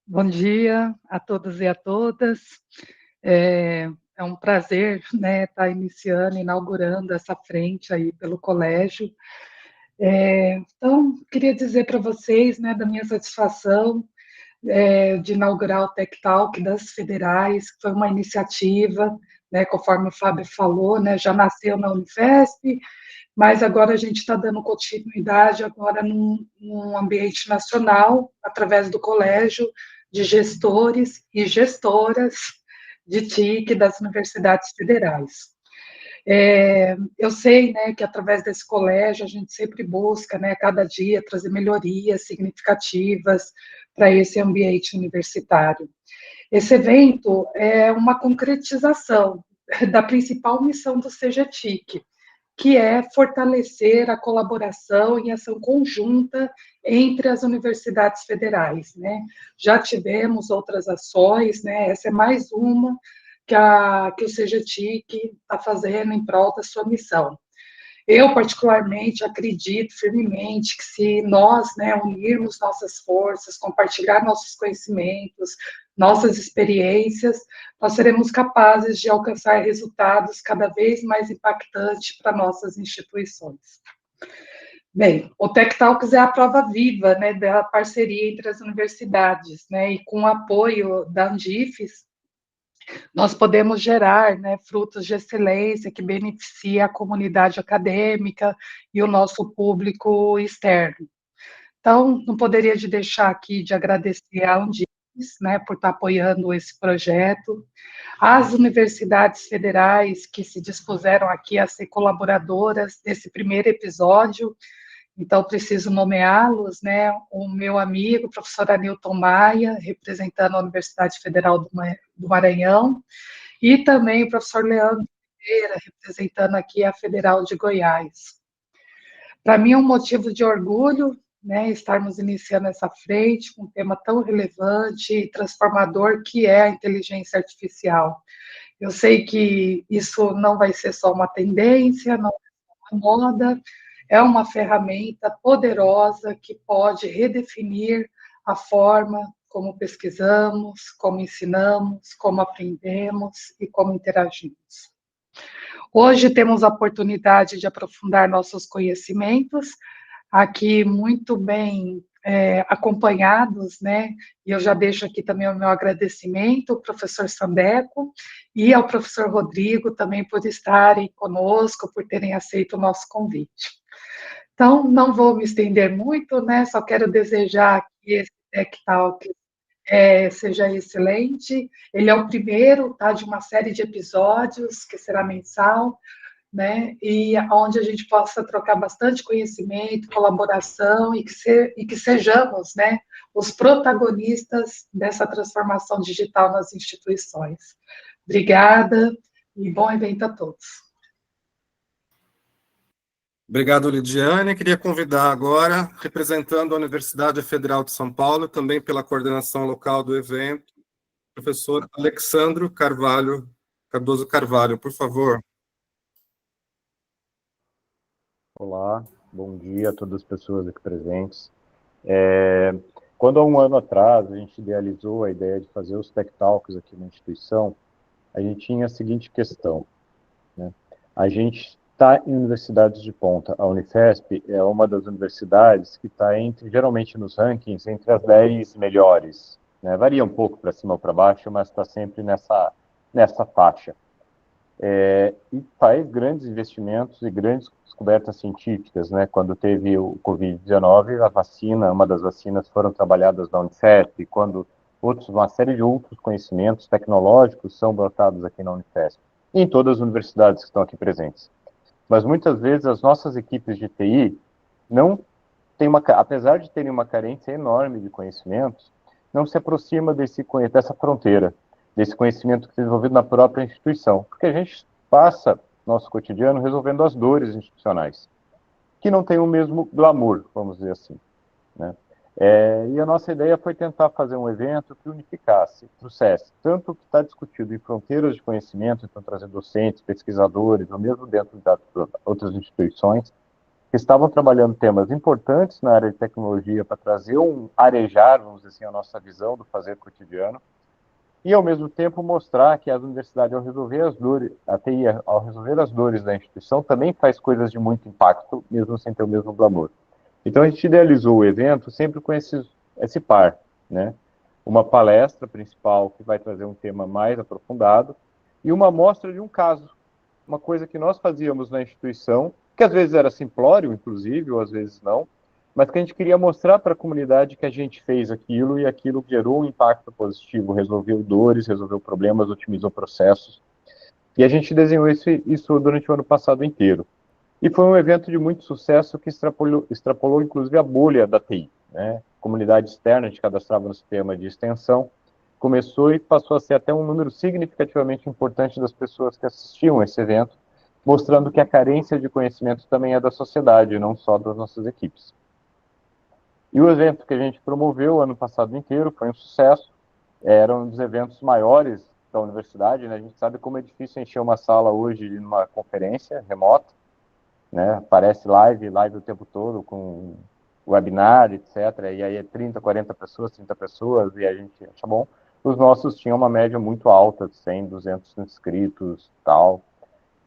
Bom dia a todos e a todas. É um prazer, né, estar iniciando, inaugurando essa frente aí pelo colégio. Então, queria dizer para vocês, né, da minha satisfação de inaugurar o Tech Talk das federais, que foi uma iniciativa, né, conforme o Fábio falou, né, já nasceu na Unifesp, mas agora a gente está dando continuidade agora num ambiente nacional, através do colégio de gestores e gestoras de TIC das universidades federais. Eu sei, né, que através desse colégio a gente sempre busca, né, cada dia trazer melhorias significativas para esse ambiente universitário. Esse evento é uma concretização da principal missão do CGTIC, que é fortalecer a colaboração e ação conjunta entre as universidades federais, né? Já tivemos outras ações, né? Essa é mais uma que o CGTIC está fazendo em prol da sua missão. Eu, particularmente, acredito firmemente que se nós, né, unirmos nossas forças, compartilhar nossos conhecimentos, nossas experiências, nós seremos capazes de alcançar resultados cada vez mais impactantes para nossas instituições. Bem, o Tech Talks é a prova viva, né, da parceria entre as universidades, né, e com o apoio da Andifes, nós podemos gerar, né, frutos de excelência que beneficia a comunidade acadêmica e o nosso público externo. Então, não poderia deixar aqui de agradecer a Andifes, né, por estar apoiando esse projeto, as universidades federais que se dispuseram aqui a ser colaboradoras desse primeiro episódio, então preciso nomeá-los, né, o meu amigo, professor Anilton Maia, representando a Universidade Federal do Maranhão, e também o professor Leandro Pereira, representando aqui a Federal de Goiás. Para mim é um motivo de orgulho, né, estarmos iniciando essa frente com um tema tão relevante e transformador que é a inteligência artificial. Eu sei que isso não vai ser só uma tendência, não é uma moda, é uma ferramenta poderosa que pode redefinir a forma como pesquisamos, como ensinamos, como aprendemos e como interagimos. Hoje temos a oportunidade de aprofundar nossos conhecimentos, aqui muito bem acompanhados, né? E eu já deixo aqui também o meu agradecimento ao professor Sandeco e ao professor Rodrigo também por estarem conosco, por terem aceito o nosso convite. Então, não vou me estender muito, né? Só quero desejar que esse Tech Talk seja excelente. Ele é o primeiro, tá, de uma série de episódios que será mensal, né? E onde a gente possa trocar bastante conhecimento, colaboração e que sejamos, né, os protagonistas dessa transformação digital nas instituições. Obrigada e bom evento a todos. Obrigado, Lidiane. Queria convidar agora, representando a Universidade Federal de São Paulo, também pela coordenação local do evento, o professor Alexandro Cardoso Carvalho, por favor. Olá, bom dia a todas as pessoas aqui presentes. Quando há um ano atrás a gente idealizou a ideia de fazer os Tech Talks aqui na instituição, a gente tinha a seguinte questão, né? A gente está em universidades de ponta. A Unifesp é uma das universidades que está geralmente nos rankings, entre as 10 melhores, né? Varia um pouco para cima ou para baixo, mas está sempre nessa faixa. E faz grandes investimentos e grandes descobertas científicas, né? Quando teve o Covid-19, a vacina, uma das vacinas foram trabalhadas na Unifesp, quando uma série de outros conhecimentos tecnológicos são brotados aqui na Unifesp, e em todas as universidades que estão aqui presentes. Mas muitas vezes as nossas equipes de TI não têm apesar de terem uma carência enorme de conhecimentos, não se aproxima dessa fronteira, desse conhecimento que é desenvolvido na própria instituição, porque a gente passa nosso cotidiano resolvendo as dores institucionais, que não tem o mesmo glamour, vamos dizer assim, né? E a nossa ideia foi tentar fazer um evento que unificasse, trouxesse tanto o que está discutido em fronteiras de conhecimento, então trazer docentes, pesquisadores, ou mesmo dentro de outras instituições, que estavam trabalhando temas importantes na área de tecnologia para trazer arejar, vamos dizer assim, a nossa visão do fazer cotidiano, e, ao mesmo tempo, mostrar que as universidades, ao resolver as dores, a TI, ao resolver as dores da instituição, também faz coisas de muito impacto, mesmo sem ter o mesmo glamour. Então, a gente idealizou o evento sempre com esse par, né? Uma palestra principal que vai trazer um tema mais aprofundado e uma amostra de um caso, uma coisa que nós fazíamos na instituição, que às vezes era simplório, inclusive, ou às vezes não, mas que a gente queria mostrar para a comunidade que a gente fez aquilo e aquilo gerou um impacto positivo, resolveu dores, resolveu problemas, otimizou processos. E a gente desenhou isso durante o ano passado inteiro. E foi um evento de muito sucesso que extrapolou inclusive, a bolha da TI. Né? Comunidade externa, a gente cadastrava no sistema de extensão, começou e passou a ser até um número significativamente importante das pessoas que assistiam a esse evento, mostrando que a carência de conhecimento também é da sociedade, não só das nossas equipes. E o evento que a gente promoveu o ano passado inteiro foi um sucesso, era um dos eventos maiores da universidade, né? A gente sabe como é difícil encher uma sala hoje numa conferência remota, né? Aparece live o tempo todo, com webinar, etc. E aí é 30, 40 pessoas, 30 pessoas, e a gente acha bom. Os nossos tinham uma média muito alta, de 100, 200 inscritos e tal.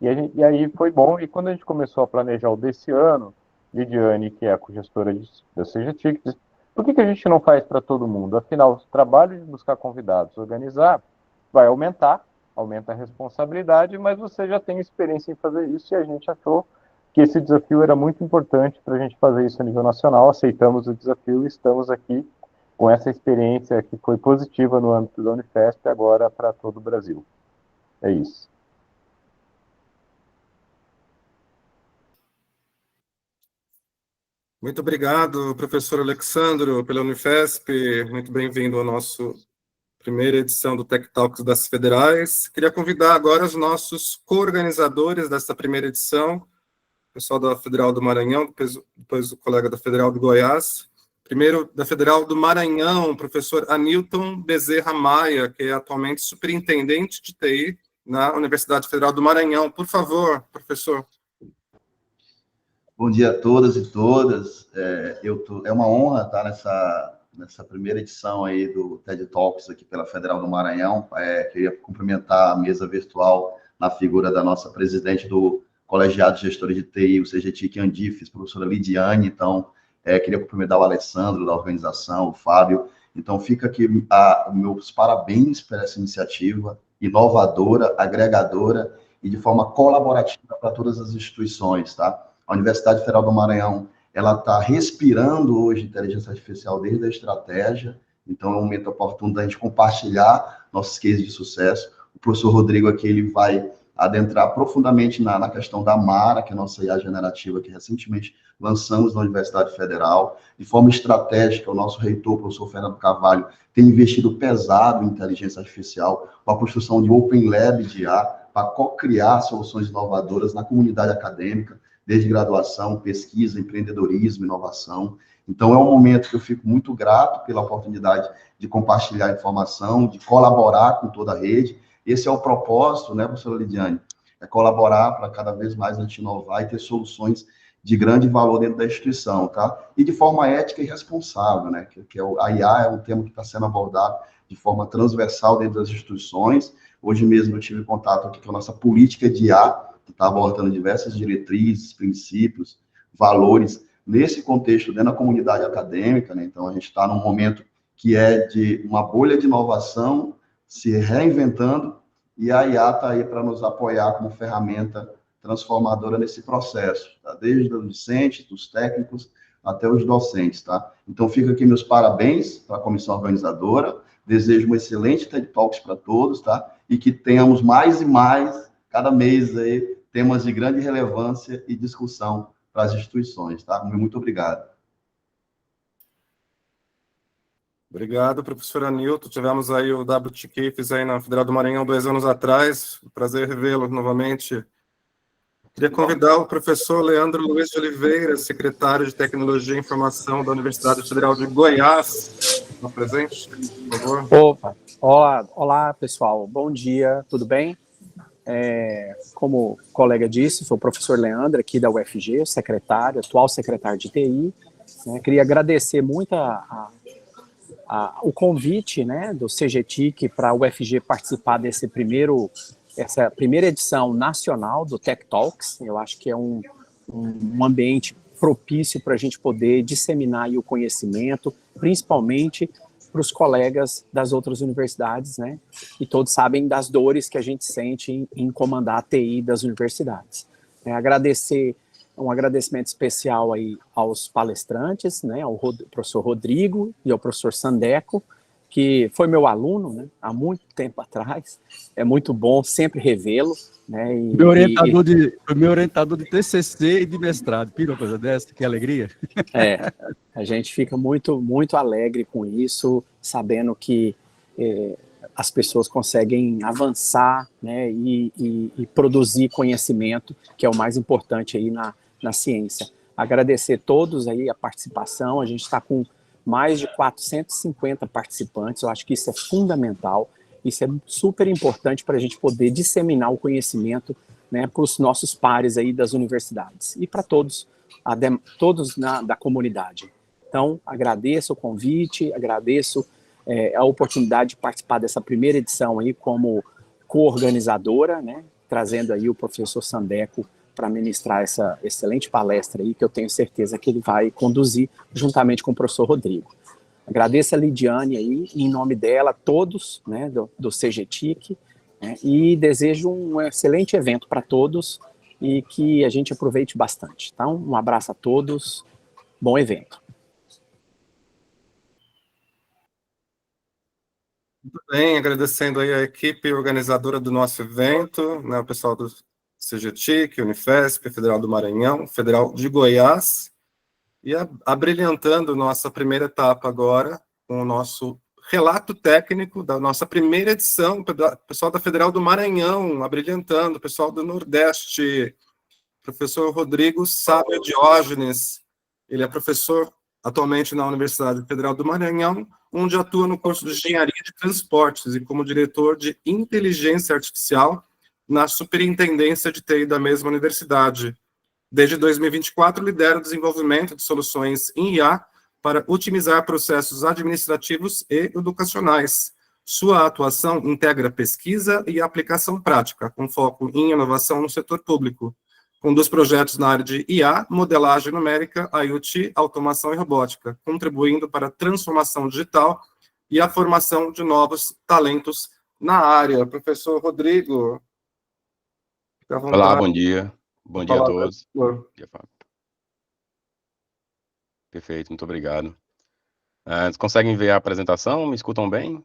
E aí foi bom, e quando a gente começou a planejar o desse ano, Lidiane, que é a cogestora da CGTIC, disse, por que a gente não faz para todo mundo? Afinal, o trabalho de buscar convidados, organizar, vai aumentar, aumenta a responsabilidade, mas você já tem experiência em fazer isso, e a gente achou que esse desafio era muito importante para a gente fazer isso a nível nacional, aceitamos o desafio e estamos aqui com essa experiência que foi positiva no âmbito da Unifesp, agora para todo o Brasil. É isso. Muito obrigado, professor Alexandro, pela Unifesp. Muito bem-vindo à nossa primeira edição do Tech Talks das Federais. Queria convidar agora os nossos co-organizadores dessa primeira edição, o pessoal da Federal do Maranhão, depois o colega da Federal do Goiás. Primeiro, da Federal do Maranhão, o professor Anilton Bezerra Maia, que é atualmente superintendente de TI na Universidade Federal do Maranhão. Por favor, professor. Bom dia a todas e todas. É uma honra estar nessa primeira edição aí do TED Talks aqui pela Federal do Maranhão. Queria cumprimentar a mesa virtual na figura da nossa presidente do Colegiado de Gestores de TI, o CGTIC Andifes, professora Lidiane. Então, queria cumprimentar o Alessandro da organização, o Fábio. Então, fica aqui meus parabéns por essa iniciativa inovadora, agregadora e de forma colaborativa para todas as instituições, tá? A Universidade Federal do Maranhão, ela está respirando hoje inteligência artificial desde a estratégia, então é um momento oportuno da gente compartilhar nossos cases de sucesso. O professor Rodrigo aqui, ele vai adentrar profundamente na questão da Mara, que é a nossa IA generativa, que recentemente lançamos na Universidade Federal. De forma estratégica, o nosso reitor, o professor Fernando Carvalho, tem investido pesado em inteligência artificial, com a construção de Open Lab de IA, para co-criar soluções inovadoras na comunidade acadêmica, desde graduação, pesquisa, empreendedorismo, inovação. Então, é um momento que eu fico muito grato pela oportunidade de compartilhar informação, de colaborar com toda a rede. Esse é o propósito, né, professora Lidiane? É colaborar para cada vez mais a gente inovar e ter soluções de grande valor dentro da instituição, tá? E de forma ética e responsável, né? A IA é um tema que está sendo abordado de forma transversal dentro das instituições. Hoje mesmo eu tive contato aqui com a nossa política de IA, que está abordando diversas diretrizes, princípios, valores, nesse contexto, dentro da comunidade acadêmica, né? Então, a gente está num momento que é de uma bolha de inovação se reinventando, e a IA está aí para nos apoiar como ferramenta transformadora nesse processo, tá? Desde os discentes, dos técnicos, até os docentes, tá? Então, fica aqui meus parabéns para a comissão organizadora, desejo um excelente TED Talks para todos, tá? E que tenhamos mais e mais, cada mês aí, temas de grande relevância e discussão para as instituições, tá? Muito obrigado. Obrigado, professor Anilton. Tivemos aí o WTK, fiz aí na Federal do Maranhão 2 anos atrás. Prazer revê-lo novamente. Queria convidar o professor Leandro Luiz de Oliveira, secretário de Tecnologia e Informação da Universidade Federal de Goiás. Está presente, por favor? Opa, olá pessoal, bom dia, tudo bem? Como o colega disse, sou o professor Leandro, aqui da UFG, secretário, atual secretário de TI. Né? Queria agradecer muito o convite, né, do CGTIC para a UFG participar essa primeira edição nacional do Tech Talks. Eu acho que é um ambiente propício para a gente poder disseminar aí o conhecimento, principalmente para os colegas das outras universidades, né? E todos sabem das dores que a gente sente em comandar a TI das universidades. Um agradecimento especial aí aos palestrantes, né? Ao professor Rodrigo e ao professor Sandeco, que foi meu aluno, né? Há muito tempo atrás. É muito bom sempre revê-lo, né? Foi meu orientador de TCC e de mestrado. Pira uma coisa dessa, que alegria. A gente fica muito, muito alegre com isso, sabendo que as pessoas conseguem avançar, né, e produzir conhecimento, que é o mais importante aí na ciência. Agradecer a todos aí a participação, a gente está com mais de 450 participantes, eu acho que isso é fundamental, isso é super importante para a gente poder disseminar o conhecimento, né, para os nossos pares aí das universidades e para todos da comunidade. Então, agradeço o convite, agradeço a oportunidade de participar dessa primeira edição aí como co-organizadora, né, trazendo aí o professor Sandeco para ministrar essa excelente palestra aí, que eu tenho certeza que ele vai conduzir juntamente com o professor Rodrigo. Agradeço a Lidiane aí, em nome dela, todos, né, do CGTIC, né, e desejo um excelente evento para todos e que a gente aproveite bastante. Então, um abraço a todos, bom evento. Muito bem, agradecendo aí a equipe organizadora do nosso evento, né, o pessoal do CGTIC, Unifesp, Federal do Maranhão, Federal de Goiás, e abrilhantando nossa primeira etapa agora, com o nosso relato técnico da nossa primeira edição, o pessoal da Federal do Maranhão, abrilhantando, o pessoal do Nordeste, professor Rodrigo Sábio Diógenes, ele é professor atualmente na Universidade Federal do Maranhão, onde atua no curso de Engenharia de Transportes e como diretor de Inteligência Artificial na Superintendência de TI da mesma universidade. Desde 2024, lidera o desenvolvimento de soluções em IA para otimizar processos administrativos e educacionais. Sua atuação integra pesquisa e aplicação prática, com foco em inovação no setor público. Conduz projetos na área de IA, modelagem numérica, IoT, automação e robótica, contribuindo para a transformação digital e a formação de novos talentos na área. Professor Rodrigo, fica à vontade. Olá, bom dia. Bom dia a todos. Perfeito, muito obrigado. Vocês conseguem ver a apresentação? Me escutam bem?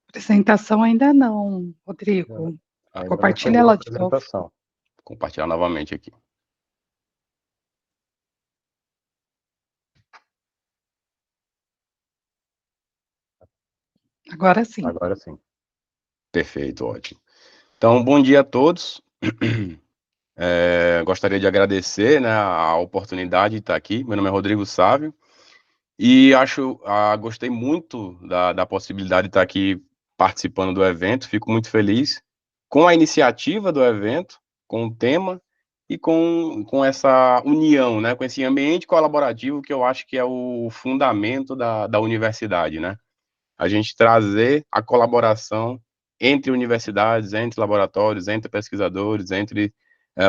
Apresentação ainda não, Rodrigo. Compartilha ela de novo. Vou compartilhar novamente aqui. Agora sim. Agora sim. Perfeito, ótimo. Então, bom dia a todos. Gostaria de agradecer, né, a oportunidade de estar aqui. Meu nome é Rodrigo Sávio e gostei muito da possibilidade de estar aqui participando do evento. Fico muito feliz com a iniciativa do evento, com o tema e com essa união, né, com esse ambiente colaborativo que eu acho que é o fundamento da universidade, né? A gente trazer a colaboração entre universidades, entre laboratórios, entre pesquisadores, entre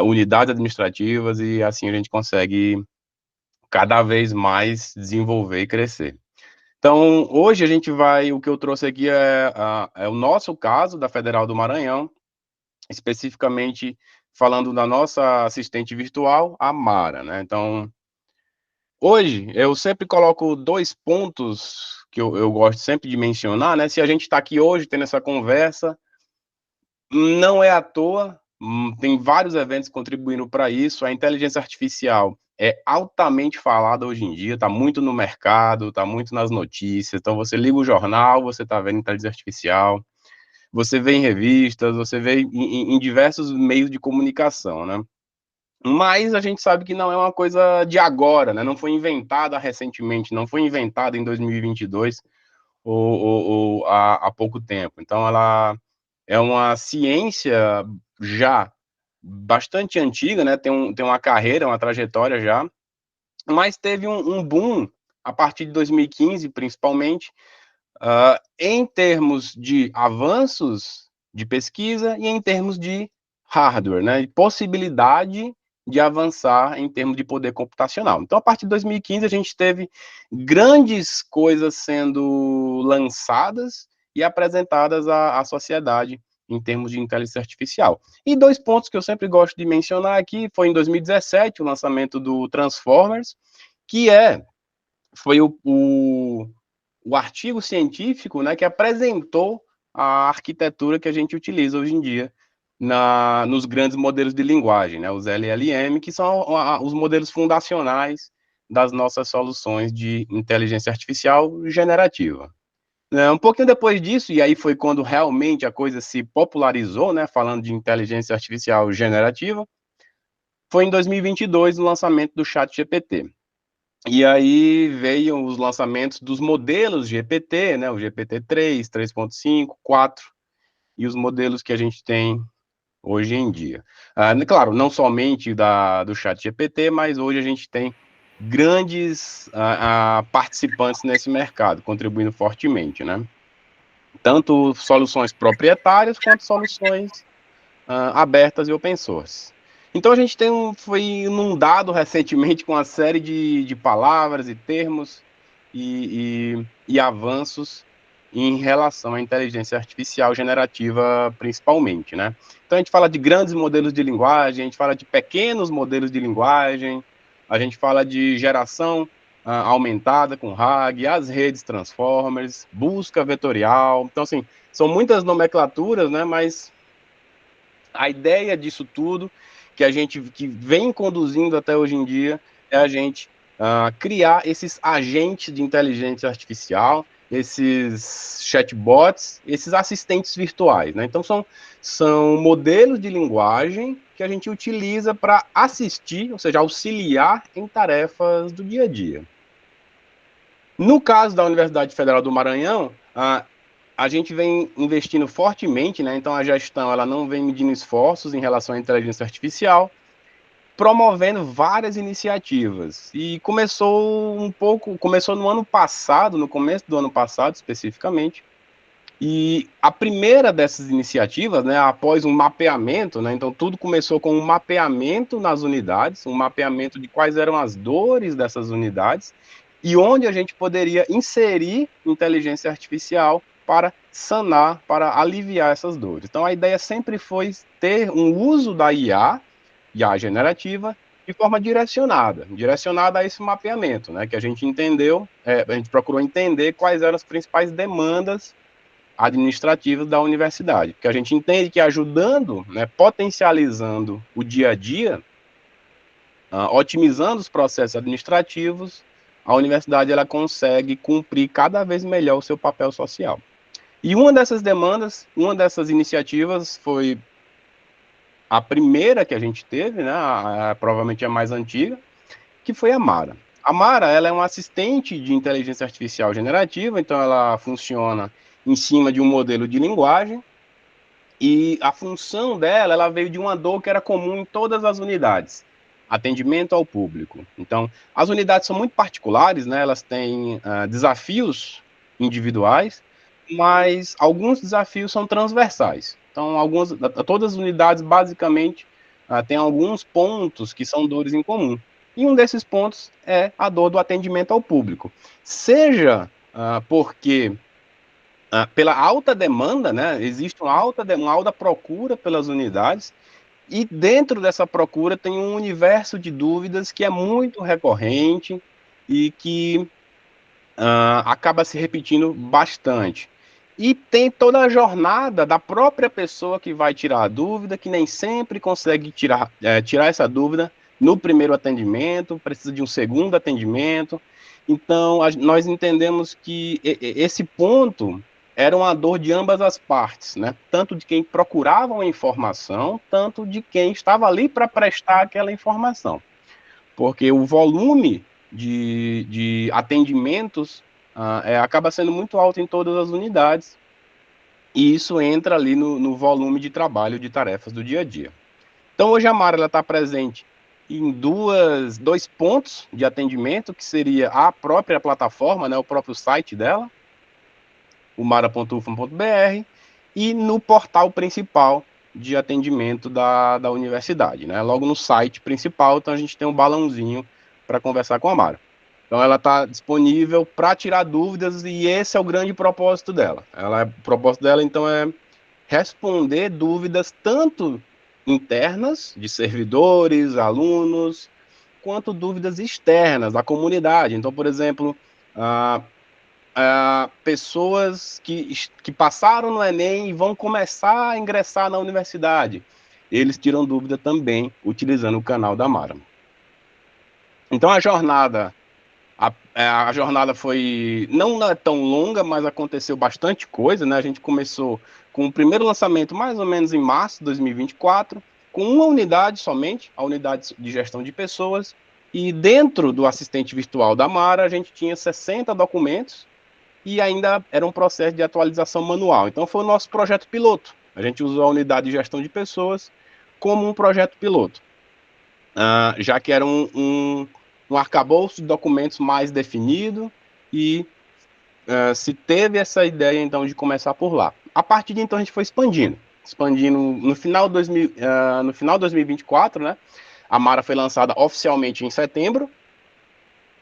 unidades administrativas, e assim a gente consegue cada vez mais desenvolver e crescer. Então, hoje o que eu trouxe aqui é o nosso caso da Federal do Maranhão, especificamente falando da nossa assistente virtual, a Mara, né? Então, hoje, eu sempre coloco 2 pontos que eu gosto sempre de mencionar, né? Se a gente está aqui hoje tendo essa conversa, não é à toa, tem vários eventos contribuindo para isso. A inteligência artificial é altamente falada hoje em dia, está muito no mercado, está muito nas notícias. Então, você liga o jornal, você está vendo inteligência artificial, você vê em revistas, você vê em diversos meios de comunicação, né? Mas a gente sabe que não é uma coisa de agora, né? Não foi inventada recentemente, não foi inventada em 2022. ou há pouco tempo. Então, ela é uma ciência já bastante antiga, né? Tem uma carreira, uma trajetória já, mas teve um boom a partir de 2015, principalmente, em termos de avanços de pesquisa e em termos de hardware, né? Possibilidade de avançar em termos de poder computacional. Então, a partir de 2015, a gente teve grandes coisas sendo lançadas e apresentadas à sociedade em termos de inteligência artificial. E 2 pontos que eu sempre gosto de mencionar aqui, foi em 2017, o lançamento do Transformers, que foi o artigo científico, né, que apresentou a arquitetura que a gente utiliza hoje em dia nos grandes modelos de linguagem, né, os LLM, que são os modelos fundacionais das nossas soluções de inteligência artificial generativa. Um pouquinho depois disso, e aí foi quando realmente a coisa se popularizou, né, falando de inteligência artificial generativa, foi em 2022 o lançamento do ChatGPT. E aí veio os lançamentos dos modelos GPT, né, o GPT-3, 3.5, 4, e os modelos que a gente tem hoje em dia. Claro, não somente do ChatGPT, mas hoje a gente tem grandes participantes nesse mercado, contribuindo fortemente, né? Tanto soluções proprietárias quanto soluções abertas e open source. Então a gente foi inundado recentemente com uma série de palavras e termos e avanços em relação à inteligência artificial generativa, principalmente, né? Então a gente fala de grandes modelos de linguagem, a gente fala de pequenos modelos de linguagem, a gente fala de geração aumentada com RAG, as redes Transformers, busca vetorial. Então, assim, são muitas nomenclaturas, né? Mas a ideia disso tudo que vem conduzindo até hoje em dia é a gente criar esses agentes de inteligência artificial, esses chatbots, esses assistentes virtuais, né? Então são modelos de linguagem que a gente utiliza para assistir, ou seja, auxiliar em tarefas do dia a dia. No caso da Universidade Federal do Maranhão, a gente vem investindo fortemente, né? Então a gestão ela não vem medindo esforços em relação à inteligência artificial, promovendo várias iniciativas. E começou no ano passado, no começo do ano passado especificamente. E a primeira dessas iniciativas, né, após um mapeamento, né, então tudo começou com um mapeamento nas unidades, um mapeamento de quais eram as dores dessas unidades e onde a gente poderia inserir inteligência artificial para sanar, para aliviar essas dores. Então a ideia sempre foi ter um uso da IA generativa, de forma direcionada a esse mapeamento, né, que a gente entendeu, a gente procurou entender quais eram as principais demandas administrativas da universidade, porque a gente entende que ajudando, né, potencializando o dia a dia, otimizando os processos administrativos, a universidade ela consegue cumprir cada vez melhor o seu papel social. E uma dessas demandas, uma dessas iniciativas foi a primeira que a gente teve, né, provavelmente a mais antiga, que foi a Mara. A Mara, ela é uma assistente de inteligência artificial generativa, então ela funciona em cima de um modelo de linguagem, e a função dela, ela veio de uma dor que era comum em todas as unidades, atendimento ao público. Então, as unidades são muito particulares, né, elas têm desafios individuais, mas alguns desafios são transversais. Então, todas as unidades, basicamente, têm alguns pontos que são dores em comum. E um desses pontos é a dor do atendimento ao público. Seja porque, pela alta demanda, né, existe uma alta procura pelas unidades, e dentro dessa procura tem um universo de dúvidas que é muito recorrente e que acaba se repetindo bastante. E tem toda a jornada da própria pessoa que vai tirar a dúvida, que nem sempre consegue tirar essa dúvida no primeiro atendimento, precisa de um segundo atendimento. Então, nós entendemos que esse ponto era uma dor de ambas as partes, né? Tanto de quem procurava uma informação, tanto de quem estava ali para prestar aquela informação. Porque o volume de atendimentos acaba sendo muito alto em todas as unidades, e isso entra ali no volume de trabalho, de tarefas do dia a dia. Então, hoje a Mara está presente em dois pontos de atendimento, que seria a própria plataforma, né, o próprio site dela, o mara.ufam.br, e no portal principal de atendimento da universidade, né? Logo no site principal, então a gente tem um balãozinho para conversar com a Mara. Então ela está disponível para tirar dúvidas, e esse é o grande propósito dela. O propósito dela, então, é responder dúvidas tanto internas, de servidores, alunos, quanto dúvidas externas da comunidade. Então, por exemplo, pessoas que passaram no Enem e vão começar a ingressar na universidade, eles tiram dúvida também utilizando o canal da Mara. Então, a jornada foi, não é tão longa, mas aconteceu bastante coisa, né? A gente começou com o primeiro lançamento mais ou menos em março de 2024, com uma unidade somente, a unidade de gestão de pessoas, e dentro do assistente virtual da Mara, a gente tinha 60 documentos, e ainda era um processo de atualização manual. Então, foi o nosso projeto piloto. A gente usou a unidade de gestão de pessoas como um projeto piloto, já que era um arcabouço de documentos mais definido, e se teve essa ideia, então, de começar por lá. A partir de então, a gente foi expandindo no final de 2024, né? A Mara foi lançada oficialmente em setembro,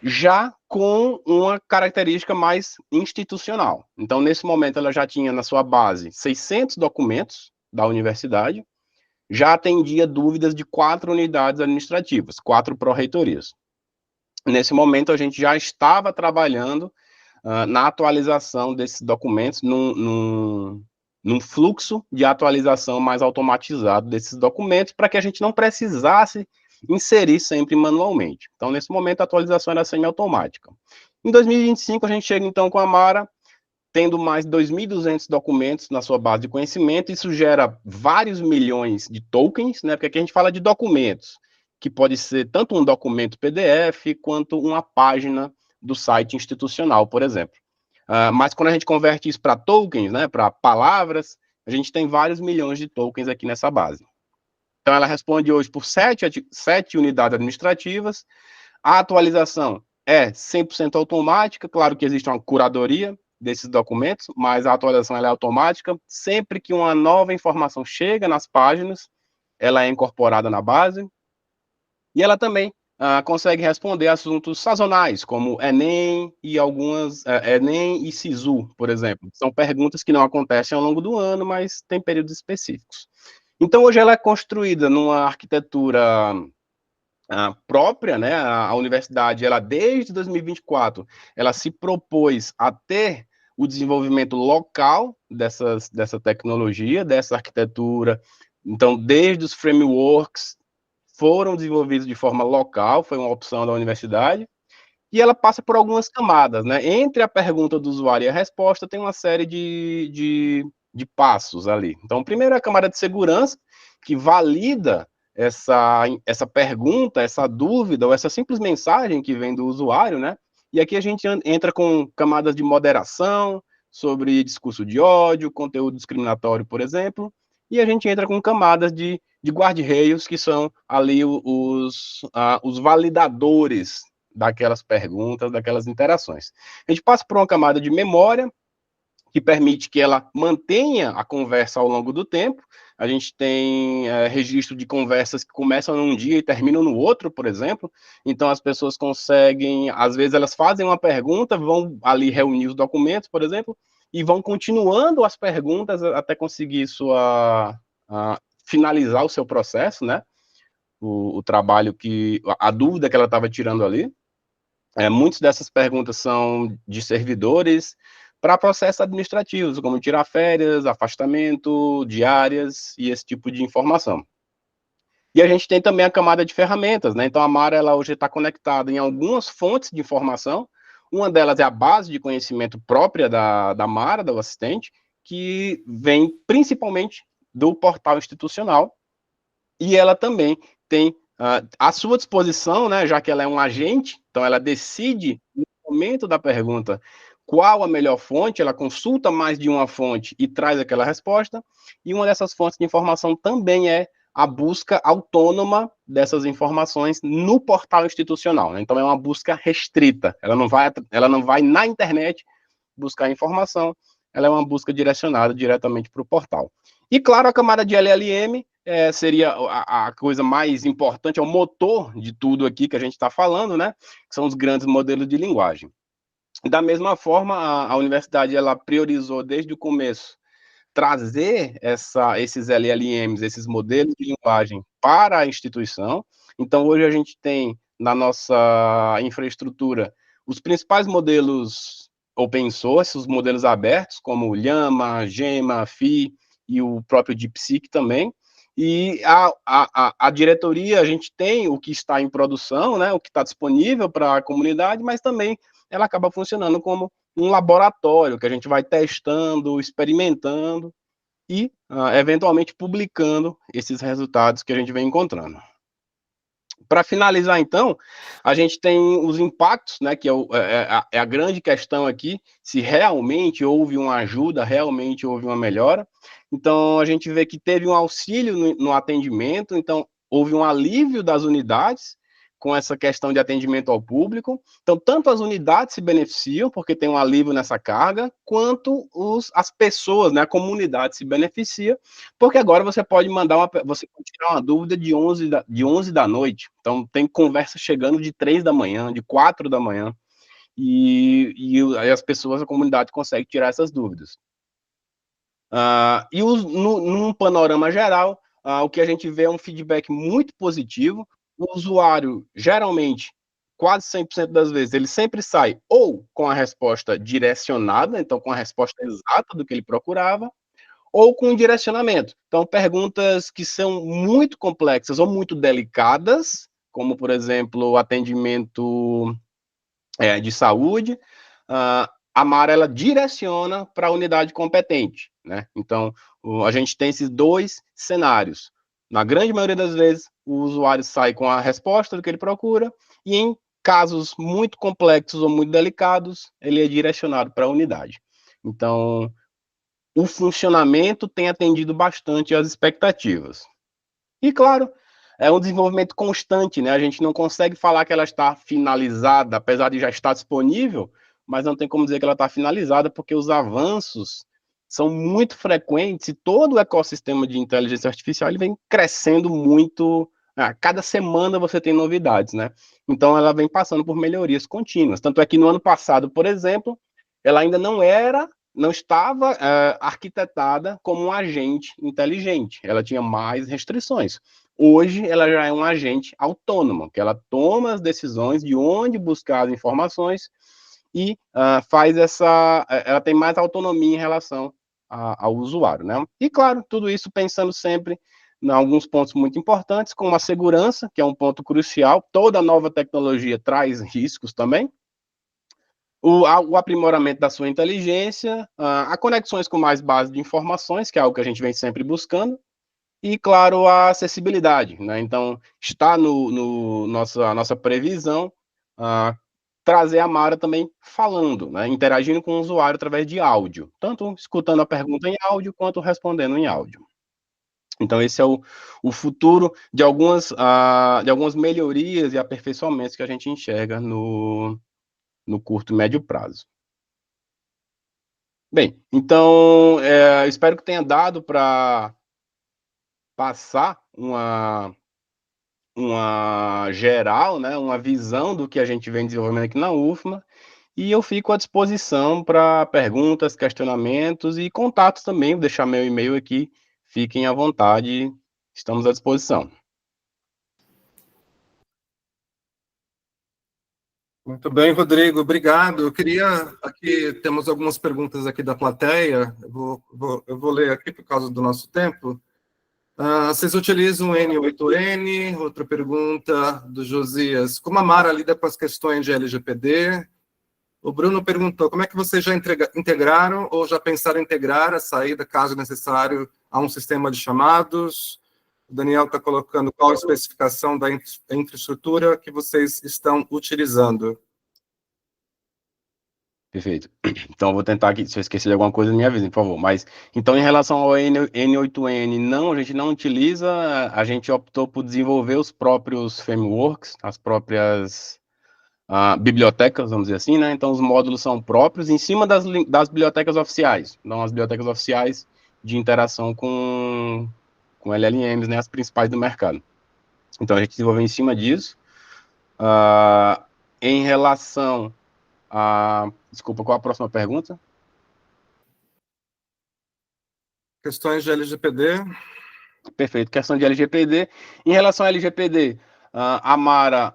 já com uma característica mais institucional. Então, nesse momento, ela já tinha na sua base 600 documentos da universidade, já atendia dúvidas de 4 unidades administrativas, 4 pró-reitorias. Nesse momento, a gente já estava trabalhando na atualização desses documentos, num fluxo de atualização mais automatizado desses documentos, para que a gente não precisasse inserir sempre manualmente. Então, nesse momento, a atualização era semiautomática. Em 2025, a gente chega, então, com a Mara, tendo mais de 2.200 documentos na sua base de conhecimento. Isso gera vários milhões de tokens, né? Porque aqui a gente fala de documentos, que pode ser tanto um documento PDF, quanto uma página do site institucional, por exemplo. Mas quando a gente converte isso para tokens, né, para palavras, a gente tem vários milhões de tokens aqui nessa base. Então, ela responde hoje por 7 unidades administrativas. A atualização é 100% automática. Claro que existe uma curadoria desses documentos, mas a atualização ela é automática. Sempre que uma nova informação chega nas páginas, ela é incorporada na base. E ela também consegue responder assuntos sazonais, como Enem e Enem e Sisu, por exemplo. São perguntas que não acontecem ao longo do ano, mas tem períodos específicos. Então, hoje ela é construída numa arquitetura própria, né? A universidade, ela desde 2024, ela se propôs a ter o desenvolvimento local dessa tecnologia, dessa arquitetura. Então, desde os frameworks foram desenvolvidos de forma local, foi uma opção da universidade, e ela passa por algumas camadas, né? Entre a pergunta do usuário e a resposta, tem uma série de passos ali. Então, primeiro é a camada de segurança, que valida essa pergunta, essa dúvida, ou essa simples mensagem que vem do usuário, né? E aqui a gente entra com camadas de moderação, sobre discurso de ódio, conteúdo discriminatório, por exemplo, e a gente entra com camadas de guarda-reios, que são ali os validadores daquelas perguntas, daquelas interações. A gente passa por uma camada de memória, que permite que ela mantenha a conversa ao longo do tempo. A gente tem registro de conversas que começam num dia e terminam no outro, por exemplo. Então, as pessoas conseguem, às vezes, elas fazem uma pergunta, vão ali reunir os documentos, por exemplo, e vão continuando as perguntas até conseguir finalizar o seu processo, né? O trabalho a dúvida que ela estava tirando ali. Muitas dessas perguntas são de servidores para processos administrativos, como tirar férias, afastamento, diárias e esse tipo de informação. E a gente tem também a camada de ferramentas, né? Então, a Mara, ela hoje está conectada em algumas fontes de informação. Uma delas é a base de conhecimento própria da Mara, do assistente, que vem principalmente do portal institucional, e ela também tem à sua disposição, né, já que ela é um agente, então ela decide no momento da pergunta qual a melhor fonte, ela consulta mais de uma fonte e traz aquela resposta, e uma dessas fontes de informação também é a busca autônoma dessas informações no portal institucional, né? Então é uma busca restrita, ela não vai na internet buscar informação, ela é uma busca direcionada diretamente para o portal. E claro, a camada de LLM seria a coisa mais importante, é o motor de tudo aqui que a gente está falando, né? Que são os grandes modelos de linguagem. Da mesma forma, a universidade ela priorizou desde o começo trazer esses LLMs, esses modelos de linguagem para a instituição. Então, hoje a gente tem na nossa infraestrutura os principais modelos open source, os modelos abertos, como o Llama, Gemma, Phi e o próprio DeepSeek também. E a diretoria, a gente tem o que está em produção, né, o que está disponível para a comunidade, mas também ela acaba funcionando como um laboratório que a gente vai testando, experimentando e, eventualmente, publicando esses resultados que a gente vem encontrando. Para finalizar, então, a gente tem os impactos, né, que é a grande questão aqui, se realmente houve uma ajuda, realmente houve uma melhora. Então, a gente vê que teve um auxílio no atendimento, então, houve um alívio das unidades, com essa questão de atendimento ao público. Então, tanto as unidades se beneficiam, porque tem um alívio nessa carga, quanto as pessoas, né, a comunidade se beneficia, porque agora você pode você pode tirar uma dúvida de 11 da noite. Então, tem conversa chegando de 3 da manhã, de 4 da manhã, e aí as pessoas, a comunidade consegue tirar essas dúvidas. Num panorama geral, o que a gente vê é um feedback muito positivo. O usuário, geralmente, quase 100% das vezes, ele sempre sai ou com a resposta direcionada, então com a resposta exata do que ele procurava, ou com um direcionamento. Então, perguntas que são muito complexas ou muito delicadas, como, por exemplo, o atendimento de saúde, a Mara ela direciona para a unidade competente, né? Então, a gente tem esses dois cenários. Na grande maioria das vezes, o usuário sai com a resposta do que ele procura, e em casos muito complexos ou muito delicados, ele é direcionado para a unidade. Então, o funcionamento tem atendido bastante às expectativas. E, claro, é um desenvolvimento constante, né? A gente não consegue falar que ela está finalizada, apesar de já estar disponível, mas não tem como dizer que ela está finalizada, porque os avanços são muito frequentes e todo o ecossistema de inteligência artificial ele vem crescendo muito. A cada semana você tem novidades, né? Então ela vem passando por melhorias contínuas. Tanto é que no ano passado, por exemplo, ela ainda não estava arquitetada como um agente inteligente. Ela tinha mais restrições. Hoje, ela já é um agente autônomo, que ela toma as decisões de onde buscar as informações e ela tem mais autonomia em relação ao usuário, né? E, claro, tudo isso pensando sempre em alguns pontos muito importantes, como a segurança, que é um ponto crucial. Toda nova tecnologia traz riscos também. O aprimoramento da sua inteligência, a conexões com mais base de informações, que é algo que a gente vem sempre buscando, e, claro, a acessibilidade, né? Então, está nossa previsão trazer a Mara também falando, né? Interagindo com o usuário através de áudio, tanto escutando a pergunta em áudio, quanto respondendo em áudio. Então, esse é o futuro de algumas melhorias e aperfeiçoamentos que a gente enxerga no curto e médio prazo. Bem, então, espero que tenha dado para passar uma geral, né, uma visão do que a gente vem desenvolvendo aqui na UFMA, e eu fico à disposição para perguntas, questionamentos e contatos também. Vou deixar meu e-mail aqui, fiquem à vontade, estamos à disposição. Muito bem, Rodrigo, obrigado. Eu queria, aqui temos algumas perguntas aqui da plateia, eu vou ler aqui por causa do nosso tempo. Vocês utilizam o N8N? Outra pergunta do Josias. Como a Mara lida com as questões de LGPD? O Bruno perguntou, como é que vocês já integraram ou já pensaram em integrar a saída, caso necessário, a um sistema de chamados? O Daniel está colocando qual a especificação da infraestrutura que vocês estão utilizando. Perfeito. Então, eu vou tentar aqui, se eu esquecer de alguma coisa, me avisem, por favor. Mas, então, em relação ao N8N, não, a gente não utiliza, a gente optou por desenvolver os próprios frameworks, as próprias bibliotecas, vamos dizer assim, né? Então, os módulos são próprios em cima das bibliotecas oficiais. Então, as bibliotecas oficiais de interação com LLMs, né? As principais do mercado. Então, a gente desenvolveu em cima disso. Em relação desculpa, qual a próxima pergunta? Questões de LGPD. Perfeito, questão de LGPD. Em relação ao LGPD, a Mara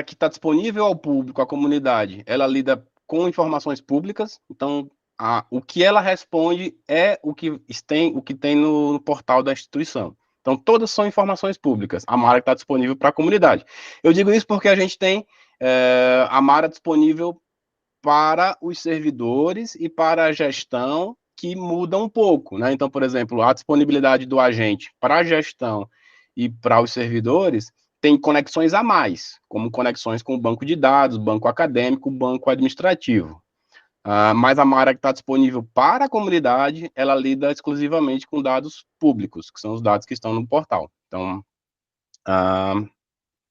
que está disponível ao público, à comunidade, ela lida com informações públicas, então o que ela responde é o que tem no portal da instituição. Então, todas são informações públicas. A Mara está disponível para a comunidade. Eu digo isso porque a gente tem a Mara disponível para os servidores e para a gestão, que muda um pouco, né? Então, por exemplo, a disponibilidade do agente para a gestão e para os servidores tem conexões a mais, como conexões com o banco de dados, banco acadêmico, banco administrativo. Mas a Mara que está disponível para a comunidade, ela lida exclusivamente com dados públicos, que são os dados que estão no portal. Então,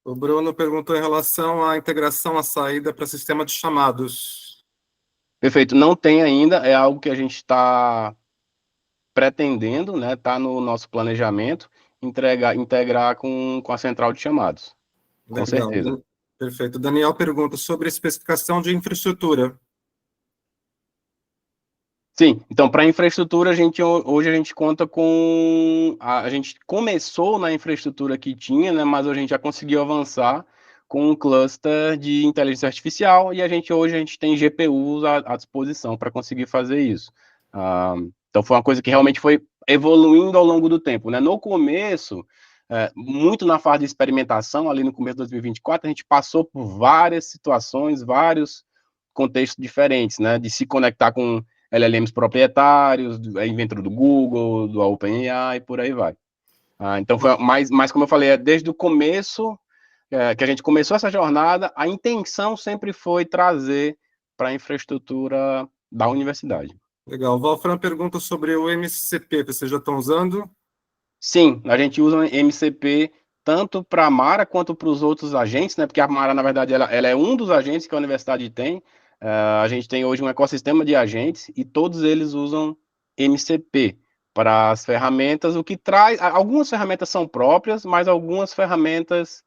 O Bruno perguntou em relação à integração, à saída para sistema de chamados. Perfeito, não tem ainda, é algo que a gente está pretendendo, né? Está no nosso planejamento, integrar com a central de chamados. Com Legal. certeza. Perfeito. Daniel pergunta sobre especificação de infraestrutura. Sim, então, para infraestrutura, hoje a gente conta com... A gente começou na infraestrutura que tinha, né, mas a gente já conseguiu avançar com um cluster de inteligência artificial, e hoje a gente tem GPUs à disposição para conseguir fazer isso. Então, foi uma coisa que realmente foi evoluindo ao longo do tempo, né? No começo, muito na fase de experimentação, ali no começo de 2024, a gente passou por várias situações, vários contextos diferentes, né? De se conectar com LLMs proprietários, dentro do Google, do OpenAI, e por aí vai. Então, foi mais como eu falei, desde o começo que a gente começou essa jornada, a intenção sempre foi trazer para a infraestrutura da universidade. Legal. O Wolfram pergunta sobre o MCP, vocês já estão usando? Sim, a gente usa o MCP tanto para a Mara quanto para os outros agentes, né? Porque a Mara, na verdade, ela é um dos agentes que a universidade tem. A gente tem hoje um ecossistema de agentes e todos eles usam MCP para as ferramentas, o que traz... Algumas ferramentas são próprias, mas algumas ferramentas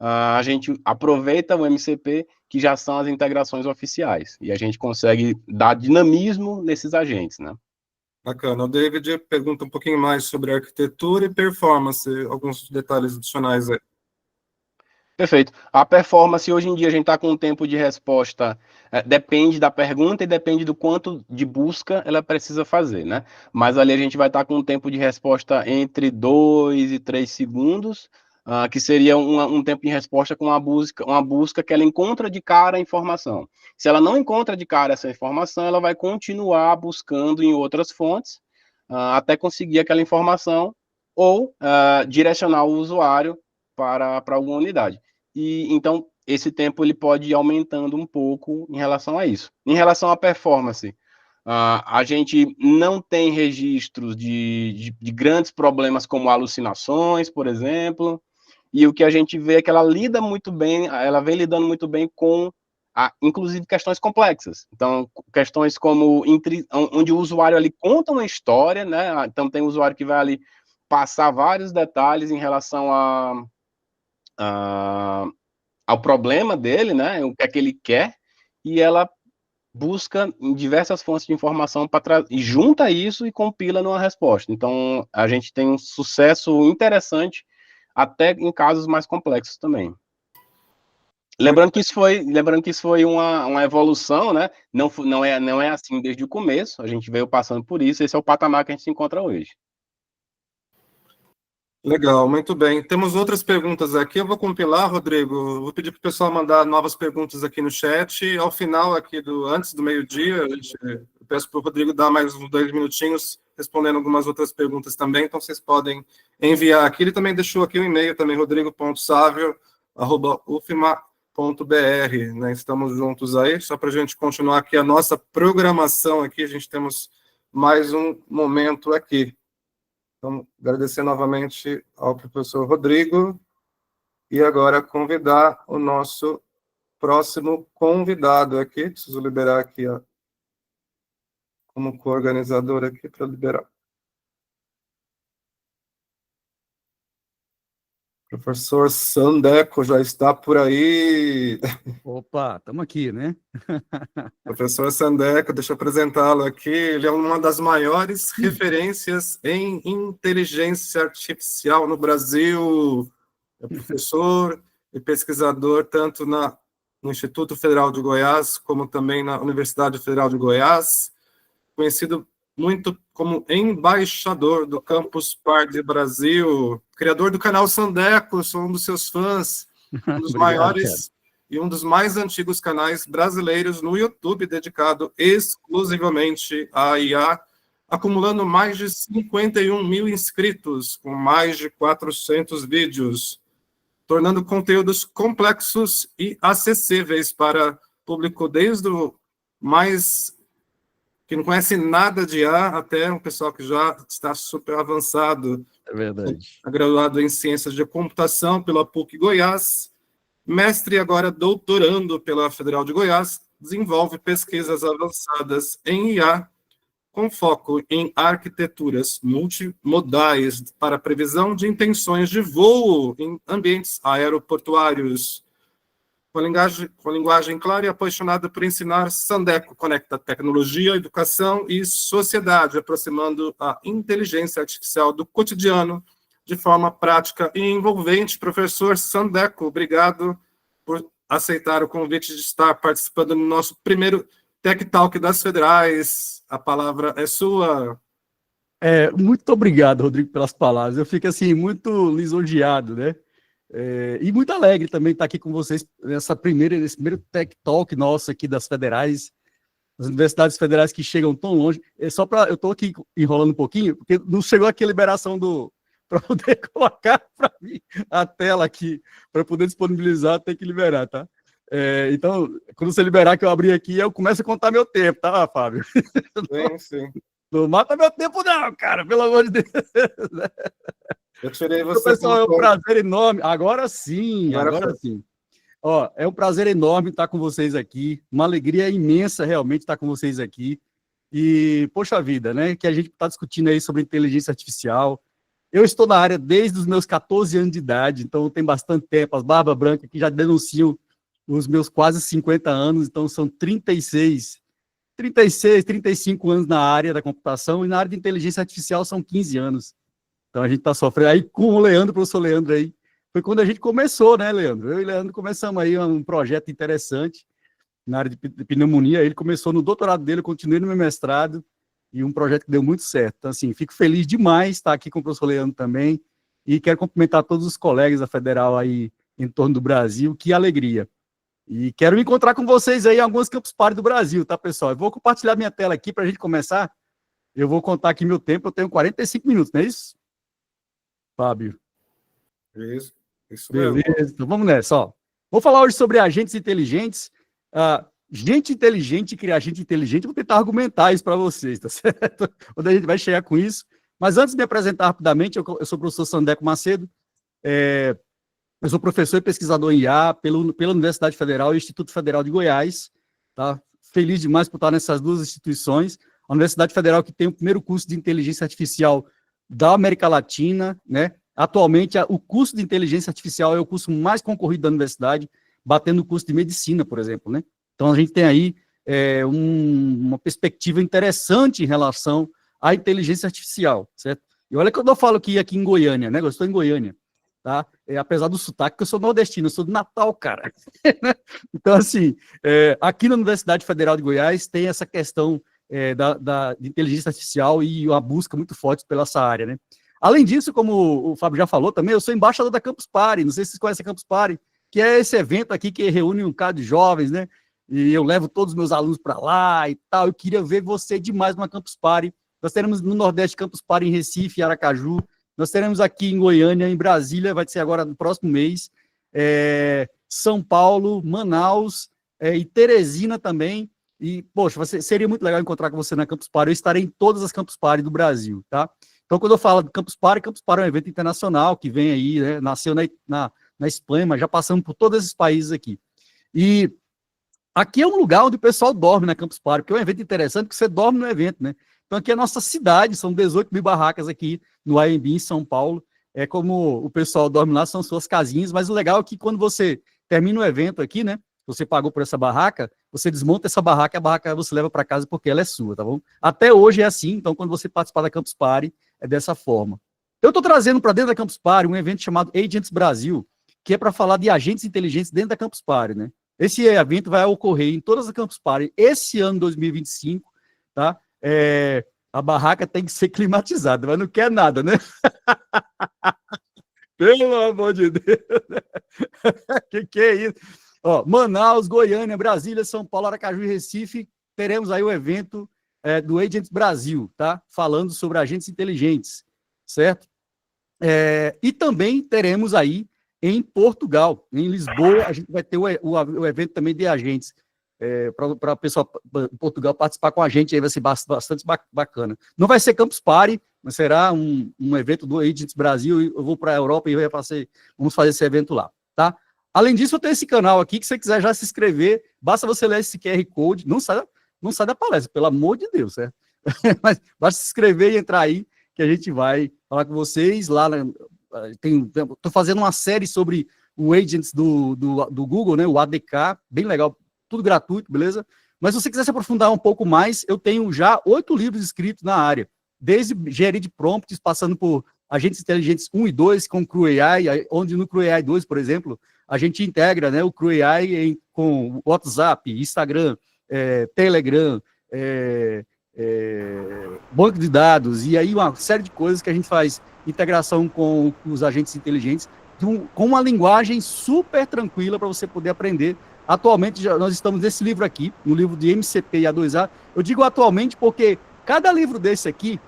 a gente aproveita o MCP, que já são as integrações oficiais, e a gente consegue dar dinamismo nesses agentes, né? Bacana. O David pergunta um pouquinho mais sobre arquitetura e performance, alguns detalhes adicionais aí. Perfeito. A performance, hoje em dia, a gente está com um tempo de resposta, depende da pergunta e depende do quanto de busca ela precisa fazer, né? Mas ali a gente vai estar com um tempo de resposta entre 2 e 3 segundos, que seria um tempo de resposta com uma busca que ela encontra de cara a informação. Se ela não encontra de cara essa informação, ela vai continuar buscando em outras fontes, até conseguir aquela informação, ou direcionar o usuário para alguma unidade. E então esse tempo ele pode ir aumentando um pouco em relação a isso. Em relação à performance, a gente não tem registros de grandes problemas como alucinações, por exemplo, e o que a gente vê é que ela lida muito bem, ela vem lidando muito bem com, inclusive, questões complexas. Então, questões como onde o usuário ali conta uma história, né? Então tem um usuário que vai ali passar vários detalhes em relação ao problema dele, né, o que é que ele quer, e ela busca em diversas fontes de informação e junta isso e compila numa resposta. Então, a gente tem um sucesso interessante, até em casos mais complexos também. Lembrando que isso foi uma evolução, né? Não é assim desde o começo, a gente veio passando por isso, esse é o patamar que a gente se encontra hoje. Legal, muito bem. Temos outras perguntas aqui, eu vou compilar, Rodrigo, vou pedir para o pessoal mandar novas perguntas aqui no chat, ao final aqui, antes do meio-dia, eu peço para o Rodrigo dar mais uns 2 minutinhos, respondendo algumas outras perguntas também, então vocês podem enviar aqui, ele também deixou aqui o e-mail também, rodrigo.savio@ufma.br, né? Estamos juntos aí, só para a gente continuar aqui a nossa programação aqui, a gente temos mais um momento aqui. Então, agradecer novamente ao professor Rodrigo e agora convidar o nosso próximo convidado aqui, preciso liberar aqui, ó, como co-organizador aqui para liberar. Professor Sandeco já está por aí. Opa, estamos aqui, né? Professor Sandeco, deixa eu apresentá-lo aqui. Ele é uma das maiores referências em inteligência artificial no Brasil. É professor e pesquisador tanto no Instituto Federal de Goiás, como também na Universidade Federal de Goiás, conhecido muito como embaixador do Campus Party Brasil, criador do canal Sandeco, sou um dos seus fãs, um dos maiores e um dos mais antigos canais brasileiros no YouTube, dedicado exclusivamente à IA, acumulando mais de 51 mil inscritos, com mais de 400 vídeos, tornando conteúdos complexos e acessíveis para público desde o mais que não conhece nada de IA até um pessoal que já está super avançado. É verdade. É graduado em Ciências de Computação pela PUC Goiás, mestre e agora doutorando pela Federal de Goiás, desenvolve pesquisas avançadas em IA, com foco em arquiteturas multimodais para previsão de intenções de voo em ambientes aeroportuários. Com linguagem clara e apaixonada por ensinar, Sandeco conecta tecnologia, educação e sociedade, aproximando a inteligência artificial do cotidiano de forma prática e envolvente. Professor Sandeco, obrigado por aceitar o convite de estar participando no nosso primeiro Tech Talk das Federais. A palavra é sua. Muito obrigado, Rodrigo, pelas palavras. Eu fico, assim, muito lisonjeado, né? E muito alegre também estar aqui com vocês nesse primeiro Tech Talk nosso aqui das federais, das universidades federais que chegam tão longe. Eu estou aqui enrolando um pouquinho, porque não chegou aqui a liberação para poder colocar para mim a tela aqui, para poder disponibilizar, tem que liberar, tá? Então, quando você liberar que eu abrir aqui, eu começo a contar meu tempo, tá, Fábio? Sim. Não mata meu tempo não, cara, pelo amor de Deus. Eu tirei Então, você. pessoal, é um prazer enorme. Agora sim. Ó, é um prazer enorme estar com vocês aqui. Uma alegria imensa, realmente, estar com vocês aqui. E, poxa vida, né? Que a gente está discutindo aí sobre inteligência artificial. Eu estou na área desde os meus 14 anos de idade, então tem bastante tempo. As barbas brancas que já denunciam os meus quase 50 anos, então são 36, 35 anos na área da computação, e na área de inteligência artificial são 15 anos. Então a gente está sofrendo. Aí com o Leandro, o professor Leandro aí, foi quando a gente começou, né, Leandro? Eu e o Leandro começamos aí um projeto interessante na área de pneumonia. Ele começou no doutorado dele, eu continuei no meu mestrado, e um projeto que deu muito certo. Então, assim, fico feliz demais de estar aqui com o professor Leandro também, e quero cumprimentar todos os colegas da Federal aí em torno do Brasil. Que alegria. E quero me encontrar com vocês aí em alguns Campus Party do Brasil, tá, pessoal? Eu vou compartilhar minha tela aqui para a gente começar. Eu vou contar aqui meu tempo, eu tenho 45 minutos, não é isso? Fábio. Isso Beleza, mesmo. então vamos nessa, ó. Vou falar hoje sobre agentes inteligentes. Gente inteligente criar gente inteligente, vou tentar argumentar isso para vocês, tá certo? Quando a gente vai chegar com isso. Mas antes de me apresentar rapidamente, eu sou o professor Sandeco Macedo, eu sou professor e pesquisador em IA pela Universidade Federal e Instituto Federal de Goiás, tá? Feliz demais por estar nessas duas instituições. A Universidade Federal que tem o primeiro curso de inteligência artificial da América Latina, né? Atualmente, o curso de inteligência artificial é o curso mais concorrido da universidade, batendo o curso de medicina, por exemplo, né? Então, a gente tem aí uma perspectiva interessante em relação à inteligência artificial, certo? E olha que eu falo que aqui em Goiânia, né? Eu estou em Goiânia, tá? Apesar do sotaque, que eu sou nordestino, eu sou de Natal, cara. Então, assim, aqui na Universidade Federal de Goiás tem essa questão de inteligência artificial e uma busca muito forte pela essa área, né? Além disso, como o Fábio já falou também, eu sou embaixador da Campus Party, não sei se vocês conhecem a Campus Party, que é esse evento aqui que reúne um bocado de jovens, né? E eu levo todos os meus alunos para lá e tal. Eu queria ver você demais numa Campus Party. Nós teremos no Nordeste Campus Party em Recife, Aracaju. Nós teremos aqui em Goiânia, em Brasília, vai ser agora no próximo mês. São Paulo, Manaus e Teresina também. E, poxa, seria muito legal encontrar com você na Campus Party. Eu estarei em todas as Campus Party do Brasil, tá? Então, quando eu falo de Campus Party é um evento internacional que vem aí, né? Nasceu na Espanha, mas já passamos por todos esses países aqui. E aqui é um lugar onde o pessoal dorme na Campus Party, porque é um evento interessante, porque você dorme no evento, né? Então, aqui é a nossa cidade, são 18 mil barracas aqui no AMB, em São Paulo. É como o pessoal dorme lá, são suas casinhas, mas o legal é que quando você termina o evento aqui, né? Você pagou por essa barraca, você desmonta essa barraca, a barraca você leva para casa porque ela é sua, tá bom? Até hoje é assim, então quando você participar da Campus Party, é dessa forma. Eu estou trazendo para dentro da Campus Party um evento chamado Agents Brasil, que é para falar de agentes inteligentes dentro da Campus Party, né? Esse evento vai ocorrer em todas as Campus Party esse ano 2025, tá? A barraca tem que ser climatizada, mas não quer nada, né? Pelo amor de Deus! Que é isso? Ó, Manaus, Goiânia, Brasília, São Paulo, Aracaju e Recife, teremos aí o evento do Agents Brasil, tá? Falando sobre agentes inteligentes, certo? E também teremos aí em Portugal, em Lisboa, a gente vai ter o evento também de agentes, para o pessoal de Portugal participar com a gente, aí vai ser bastante bacana. Não vai ser Campus Party, mas será um evento do Agents Brasil, eu vou para a Europa e vamos fazer esse evento lá, tá? Além disso, eu tenho esse canal aqui, que se você quiser já se inscrever, basta você ler esse QR Code, não sai da palestra, pelo amor de Deus, certo? Mas basta se inscrever e entrar aí, que a gente vai falar com vocês lá. Estou fazendo uma série sobre o Agents do Google, né, o ADK, bem legal, tudo gratuito, beleza? Mas se você quiser se aprofundar um pouco mais, eu tenho já 8 livros escritos na área, desde engenharia de prompts, passando por agentes inteligentes 1 e 2, com o Crew AI, onde no Crew AI 2, por exemplo, a gente integra, né, o Crew AI com WhatsApp, Instagram, Telegram, banco de dados, e aí uma série de coisas que a gente faz integração com os agentes inteligentes, com uma linguagem super tranquila para você poder aprender. Atualmente, nós estamos nesse livro aqui, no livro de MCP e A2A. Eu digo atualmente porque cada livro desse aqui,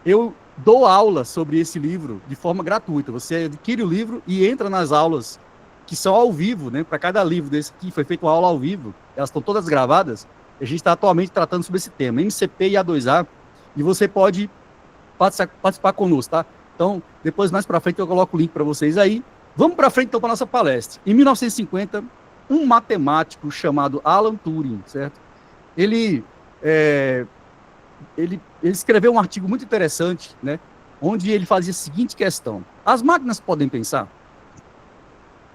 eu dou aula sobre esse livro de forma gratuita. Você adquire o livro e entra nas aulas que são ao vivo, né? Para cada livro desse aqui, foi feita uma aula ao vivo, elas estão todas gravadas. A gente está atualmente tratando sobre esse tema, MCP e A2A, e você pode participar conosco, tá? Então, depois, mais para frente, eu coloco o link para vocês aí. Vamos para frente, então, para a nossa palestra. Em 1950, um matemático chamado Alan Turing, certo? Ele escreveu um artigo muito interessante, né? Onde ele fazia a seguinte questão: as máquinas podem pensar?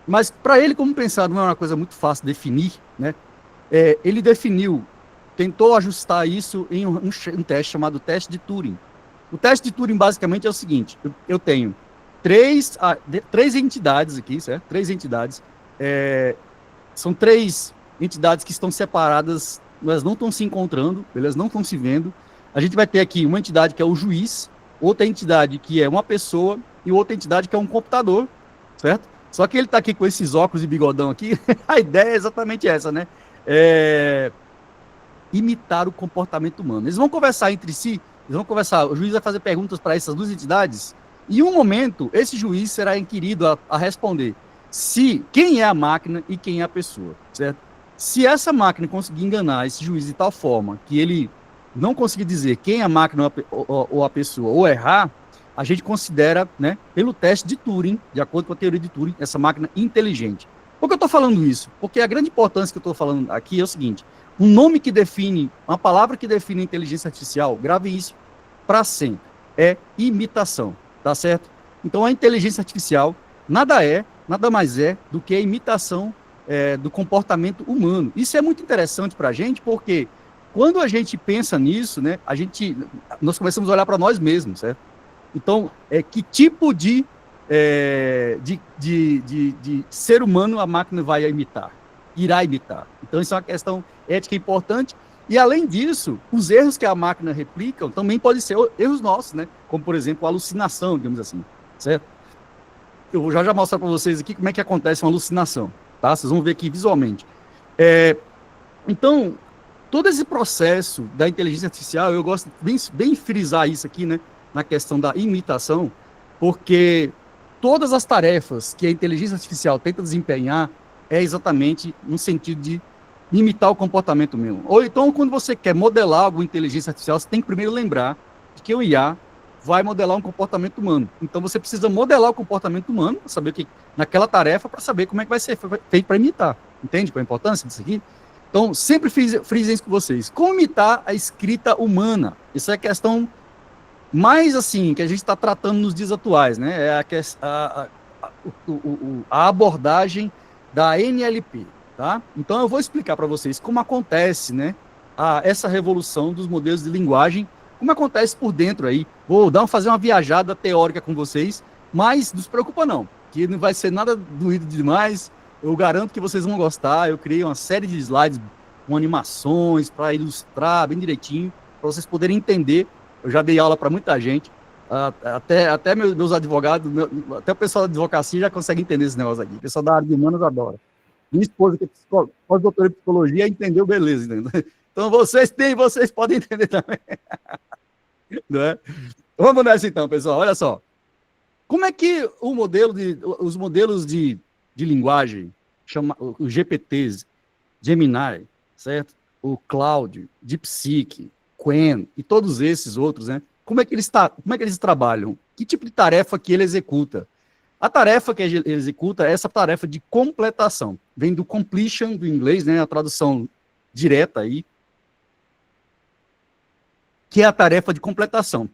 Mas, para ele, como pensar não é uma coisa muito fácil de definir, né? Ele tentou ajustar isso em um teste chamado teste de Turing. O teste de Turing, basicamente, é o seguinte: eu tenho três entidades aqui, certo? 3 entidades. São 3 entidades que estão separadas, elas não estão se encontrando, elas não estão se vendo. A gente vai ter aqui uma entidade que é o juiz, outra entidade que é uma pessoa e outra entidade que é um computador, certo? Só que ele está aqui com esses óculos e bigodão aqui, a ideia é exatamente essa, né? Imitar o comportamento humano. Eles vão conversar entre si, o juiz vai fazer perguntas para essas 2 entidades, e em um momento, esse juiz será inquirido a responder quem é a máquina e quem é a pessoa, certo? Se essa máquina conseguir enganar esse juiz de tal forma que ele não conseguir dizer quem é a máquina ou a pessoa, ou errar, a gente considera, né, pelo teste de Turing, de acordo com a teoria de Turing, essa máquina inteligente. Por que eu estou falando isso? Porque a grande importância que eu estou falando aqui é o seguinte: um nome que define, uma palavra que define a inteligência artificial, grave isso para sempre, é imitação, tá certo? Então a inteligência artificial nada mais é do que a imitação do comportamento humano. Isso é muito interessante para a gente, porque quando a gente pensa nisso, né, nós começamos a olhar para nós mesmos, certo? Então, que tipo de ser humano a máquina irá imitar. Então, isso é uma questão ética importante. E, além disso, os erros que a máquina replica também podem ser erros nossos, né? Como, por exemplo, a alucinação, digamos assim, certo? Eu vou já mostrar para vocês aqui como é que acontece uma alucinação, tá? Vocês vão ver aqui visualmente. Então, todo esse processo da inteligência artificial, eu gosto bem frisar isso aqui, né? Na questão da imitação, porque todas as tarefas que a inteligência artificial tenta desempenhar, é exatamente no sentido de imitar o comportamento humano. Ou então, quando você quer modelar alguma inteligência artificial, você tem que primeiro lembrar de que o IA vai modelar um comportamento humano. Então, você precisa modelar o comportamento humano, para saber que naquela tarefa, para saber como é que vai ser feito para imitar. Entende qual é a importância disso aqui? Então, sempre frisem isso com vocês. Como imitar a escrita humana? Isso é a questão mais, assim, que a gente está tratando nos dias atuais, né? É a abordagem da NLP, tá? Então, eu vou explicar para vocês como acontece, né, essa revolução dos modelos de linguagem, como acontece por dentro aí. Vou fazer uma viajada teórica com vocês, mas não se preocupa não, que não vai ser nada doído demais. Eu garanto que vocês vão gostar. Eu criei uma série de slides com animações para ilustrar bem direitinho, para vocês poderem entender. Eu já dei aula para muita gente, até meus advogados, até o pessoal da advocacia já consegue entender esse negócio aqui. O pessoal da área de humanas adora. Minha esposa, que é pós-doutora em psicologia, entendeu, beleza, entendeu? Então vocês podem entender também. Não é? Vamos nessa então, pessoal. Olha só. Como é que os modelos de linguagem, os GPTs, Gemini, certo? O Claude, DeepSeek, Qwen e todos esses outros, né? Como é que eles trabalham? Que tipo de tarefa que ele executa? A tarefa que ele executa é essa tarefa de completação. Vem do completion, do inglês, né? A tradução direta aí, que é a tarefa de completação.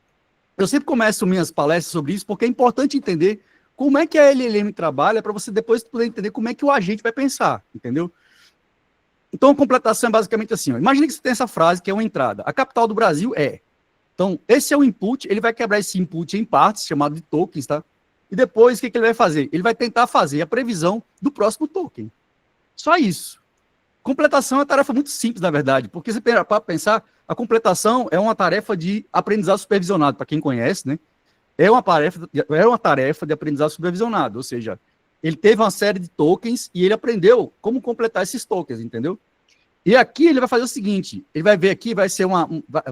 Eu sempre começo minhas palestras sobre isso, porque é importante entender como é que a LLM trabalha, para você depois poder entender como é que o agente vai pensar, entendeu? Então, a completação é basicamente assim, ó. Imagina que você tem essa frase, que é uma entrada. A capital do Brasil é. Então, esse é o input, ele vai quebrar esse input em partes, chamado de tokens, tá? E depois, o que ele vai fazer? Ele vai tentar fazer a previsão do próximo token. Só isso. Completação é uma tarefa muito simples, na verdade, porque você para pensar, a completação é uma tarefa de aprendizado supervisionado, para quem conhece, né? É uma tarefa de aprendizado supervisionado, ou seja, ele teve uma série de tokens e ele aprendeu como completar esses tokens, entendeu? E aqui ele vai fazer o seguinte, ele vai ver aqui, vai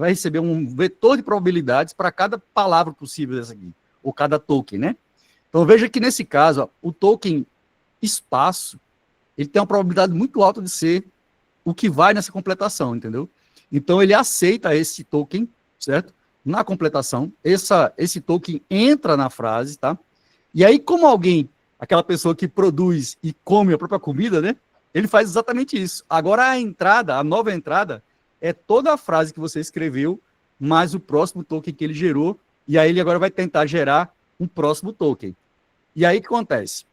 receber um vetor de probabilidades para cada palavra possível dessa aqui, ou cada token, né? Então veja que nesse caso, ó, o token espaço, ele tem uma probabilidade muito alta de ser o que vai nessa completação, entendeu? Então ele aceita esse token, certo? Na completação, esse token entra na frase, tá? E aí, como aquela pessoa que produz e come a própria comida, né? Ele faz exatamente isso. Agora a nova entrada, é toda a frase que você escreveu, mais o próximo token que ele gerou, e aí ele agora vai tentar gerar um próximo token. E aí o que acontece?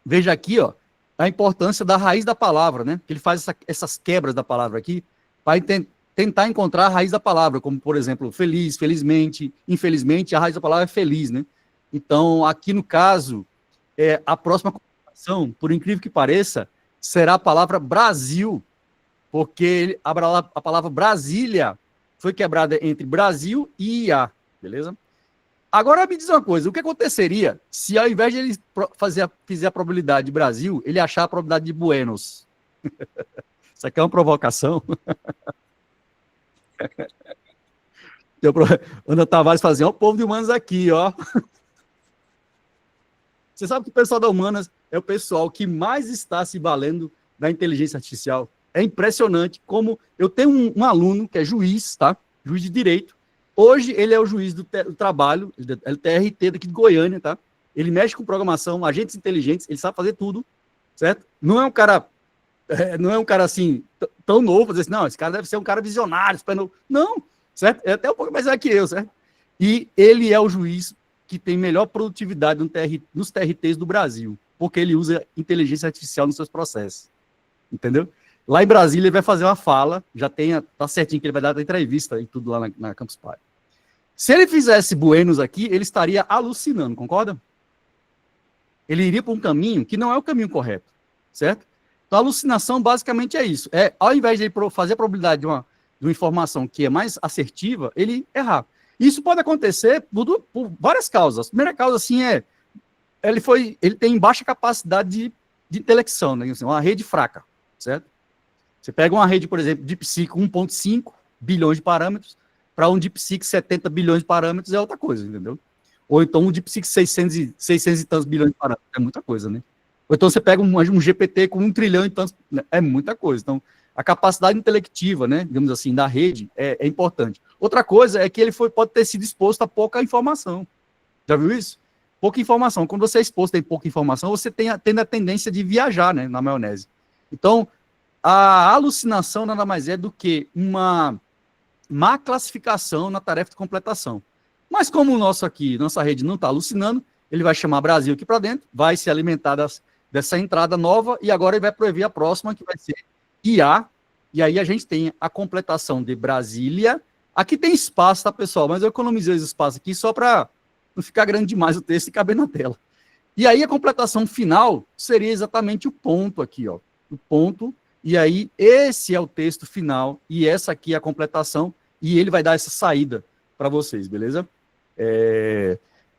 Veja aqui, ó, a importância da raiz da palavra, né? Que ele faz essas quebras da palavra aqui, para tentar encontrar a raiz da palavra, como, por exemplo, feliz, felizmente, infelizmente, a raiz da palavra é feliz, né? Então, aqui no caso, a próxima completação, por incrível que pareça, será a palavra Brasil, porque a palavra Brasília foi quebrada entre Brasil e IA, beleza? Agora me diz uma coisa, o que aconteceria se ao invés de ele fizer a probabilidade de Brasil, ele achar a probabilidade de Buenos? Isso aqui é uma provocação. Ana Tavares fazia, ó, o povo de humanas aqui, ó. Você sabe que o pessoal da humanas é o pessoal que mais está se valendo da inteligência artificial. É impressionante como eu tenho um aluno que é juiz, tá? Juiz de direito. Hoje ele é o juiz do trabalho, TRT daqui de Goiânia, tá? Ele mexe com programação, agentes inteligentes, ele sabe fazer tudo, certo? Não é um cara assim tão novo, dizer assim, não, esse cara deve ser um cara visionário, super novo. Não, certo? É até um pouco mais velho que eu, certo? E ele é o juiz que tem melhor produtividade nos TRTs do Brasil, porque ele usa inteligência artificial nos seus processos, entendeu? Lá em Brasília ele vai fazer uma fala, tá certinho que ele vai dar a entrevista e tudo lá na Campus Party. Se ele fizesse Buenos aqui, ele estaria alucinando, concorda? Ele iria para um caminho que não é o caminho correto, certo? Então a alucinação basicamente é isso. Ao invés de ele fazer a probabilidade de uma informação que é mais assertiva, ele errar. Isso pode acontecer por várias causas. A primeira causa, assim, ele tem baixa capacidade de intelecção, né? Assim, uma rede fraca, certo? Você pega uma rede, por exemplo, DeepSeek 1.5 bilhões de parâmetros, para um DeepSeek 70 bilhões de parâmetros é outra coisa, entendeu? Ou então um DeepSeek 600 e tantos bilhões de parâmetros, é muita coisa, né? Ou então você pega um GPT com 1 trilhão e tantos, é muita coisa. Então, a capacidade intelectiva, né, digamos assim, da rede é importante. Outra coisa é que ele pode ter sido exposto a pouca informação. Já viu isso? Pouca informação. Quando você é exposto a pouca informação, você tem a tendência de viajar, né, na maionese. Então, a alucinação nada mais é do que uma má classificação na tarefa de completação. Mas como o nossa rede não está alucinando, ele vai chamar Brasil aqui para dentro, vai se alimentar dessa entrada nova, e agora ele vai proibir a próxima, que vai ser IA, e aí a gente tem a completação de Brasília. Aqui tem espaço, tá, pessoal? Mas eu economizei esse espaço aqui só para não ficar grande demais o texto e caber na tela. E aí a completação final seria exatamente o ponto aqui, ó. O ponto, e aí esse é o texto final, e essa aqui é a completação, e ele vai dar essa saída para vocês, beleza?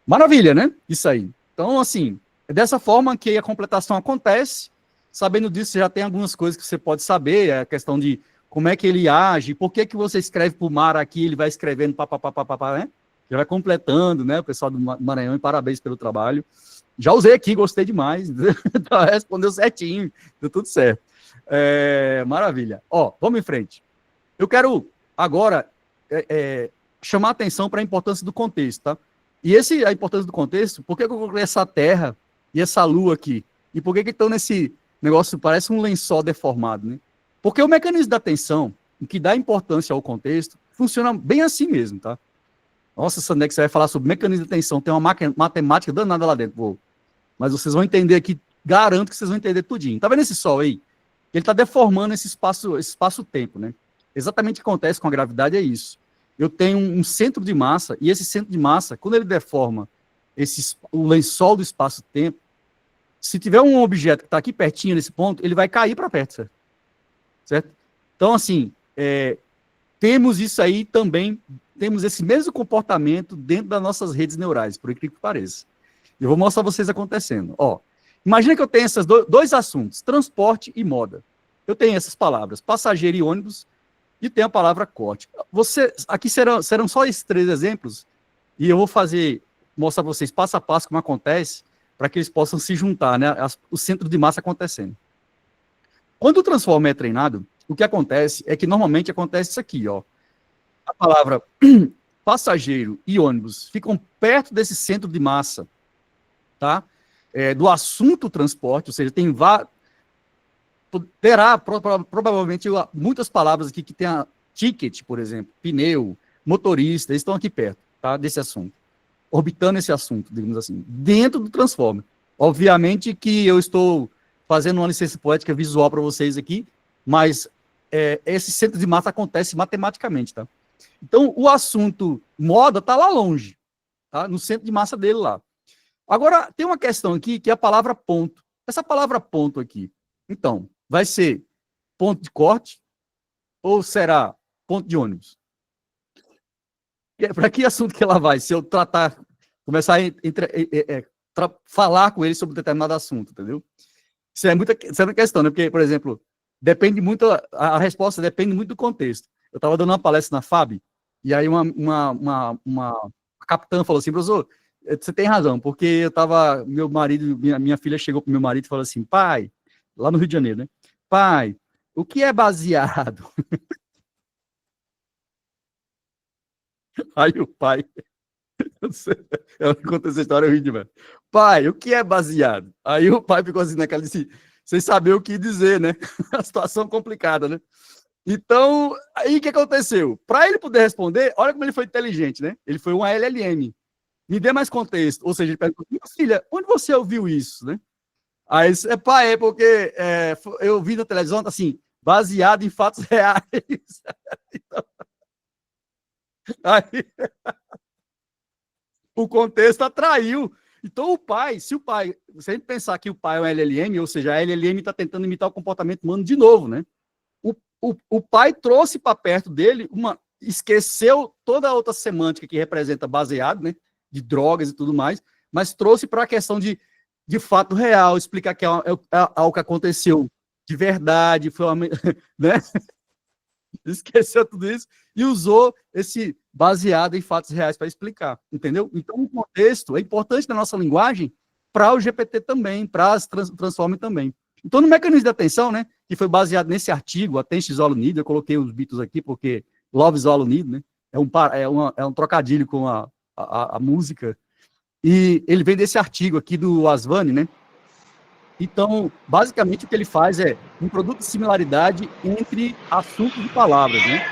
Maravilha, né? Isso aí. Então, assim, é dessa forma que a completação acontece. Sabendo disso, você já tem algumas coisas que você pode saber, a questão de como é que ele age, por que você escreve para o mar aqui, ele vai escrevendo, né? Já vai completando, né? O pessoal do Maranhão, e parabéns pelo trabalho. Já usei aqui, gostei demais. Respondeu certinho, deu tudo certo. Maravilha. Ó, vamos em frente. Eu quero agora chamar a atenção para a importância do contexto, tá? E a importância do contexto, por que eu coloquei essa terra e essa lua aqui? E por que estão nesse negócio, parece um lençol deformado, né? Porque o mecanismo da atenção, que dá importância ao contexto, funciona bem assim mesmo, tá? Nossa, Sandex, você vai falar sobre mecanismo de atenção, tem uma matemática danada lá dentro, pô. Mas vocês vão entender aqui, garanto que vocês vão entender tudinho. Tá vendo esse sol aí? Ele está deformando esse espaço-tempo, né? Exatamente o que acontece com a gravidade é isso. Eu tenho um centro de massa, e esse centro de massa, quando ele deforma o lençol do espaço-tempo, se tiver um objeto que está aqui pertinho nesse ponto, ele vai cair para perto, certo? Então, assim, temos isso aí também, temos esse mesmo comportamento dentro das nossas redes neurais, por incrível que pareça. Eu vou mostrar a vocês acontecendo. Ó, imagina que eu tenho esses dois assuntos, transporte e moda. Eu tenho essas palavras, passageiro e ônibus, e tem a palavra corte. Aqui serão só esses 3 exemplos, e eu vou mostrar para vocês passo a passo como acontece, para que eles possam se juntar, né? O centro de massa acontecendo. Quando o transformer é treinado, o que acontece é que normalmente acontece isso aqui, ó. A palavra passageiro e ônibus ficam perto desse centro de massa, tá? Do assunto transporte, ou seja, terá provavelmente muitas palavras aqui que tem a ticket, por exemplo, pneu, motorista, eles estão aqui perto, tá? Desse assunto. Orbitando esse assunto, digamos assim, dentro do transformer. Obviamente que eu estou fazendo uma licença poética visual para vocês aqui, mas esse centro de massa acontece matematicamente, tá? Então, o assunto moda está lá longe, tá? No centro de massa dele lá. Agora, tem uma questão aqui, que é a palavra ponto. Essa palavra ponto aqui, então, vai ser ponto de corte ou será ponto de ônibus? Para que assunto que ela vai? Se eu começar a falar com ele sobre um determinado assunto, entendeu? Isso é uma questão, né? Porque, por exemplo, depende muito, a resposta depende muito do contexto. Eu estava dando uma palestra na FAB, e aí uma capitã falou assim, professor, você tem razão, porque meu marido, minha filha chegou para o meu marido e falou assim, pai, lá no Rio de Janeiro, né? Pai, o que é baseado? Aí o pai, ela conta essa história, eu ri demais. Pai, o que é baseado? Aí o pai ficou assim naquela, disse, sem saber o que dizer, né? A situação complicada, né? Então, aí o que aconteceu? Para ele poder responder, olha como ele foi inteligente, né? Ele foi uma LLM. Me dê mais contexto. Ou seja, ele perguntou, minha filha, onde você ouviu isso, né? Aí, pai, porque eu vi na televisão, assim, baseado em fatos reais. Então, aí, o contexto atraiu. Então, se a gente pensar que o pai é um LLM, ou seja, a LLM está tentando imitar o comportamento humano de novo, né? O pai trouxe para perto dele esqueceu toda a outra semântica que representa baseado, né? De drogas e tudo mais, mas trouxe para a questão de fato real, explicar que é algo que aconteceu de verdade, foi uma, né? Esqueceu tudo isso e usou esse baseado em fatos reais para explicar, entendeu? Então, o contexto é importante na nossa linguagem para o GPT também, para as Transform também. Então, no mecanismo de atenção, né, que foi baseado nesse artigo, Attention is All You Need, eu coloquei os Beatles aqui porque Love is All You Need, né, é um trocadilho com a música, e ele vem desse artigo aqui do Asvani, né. Então, basicamente, o que ele faz é um produto de similaridade entre assuntos e palavras, né.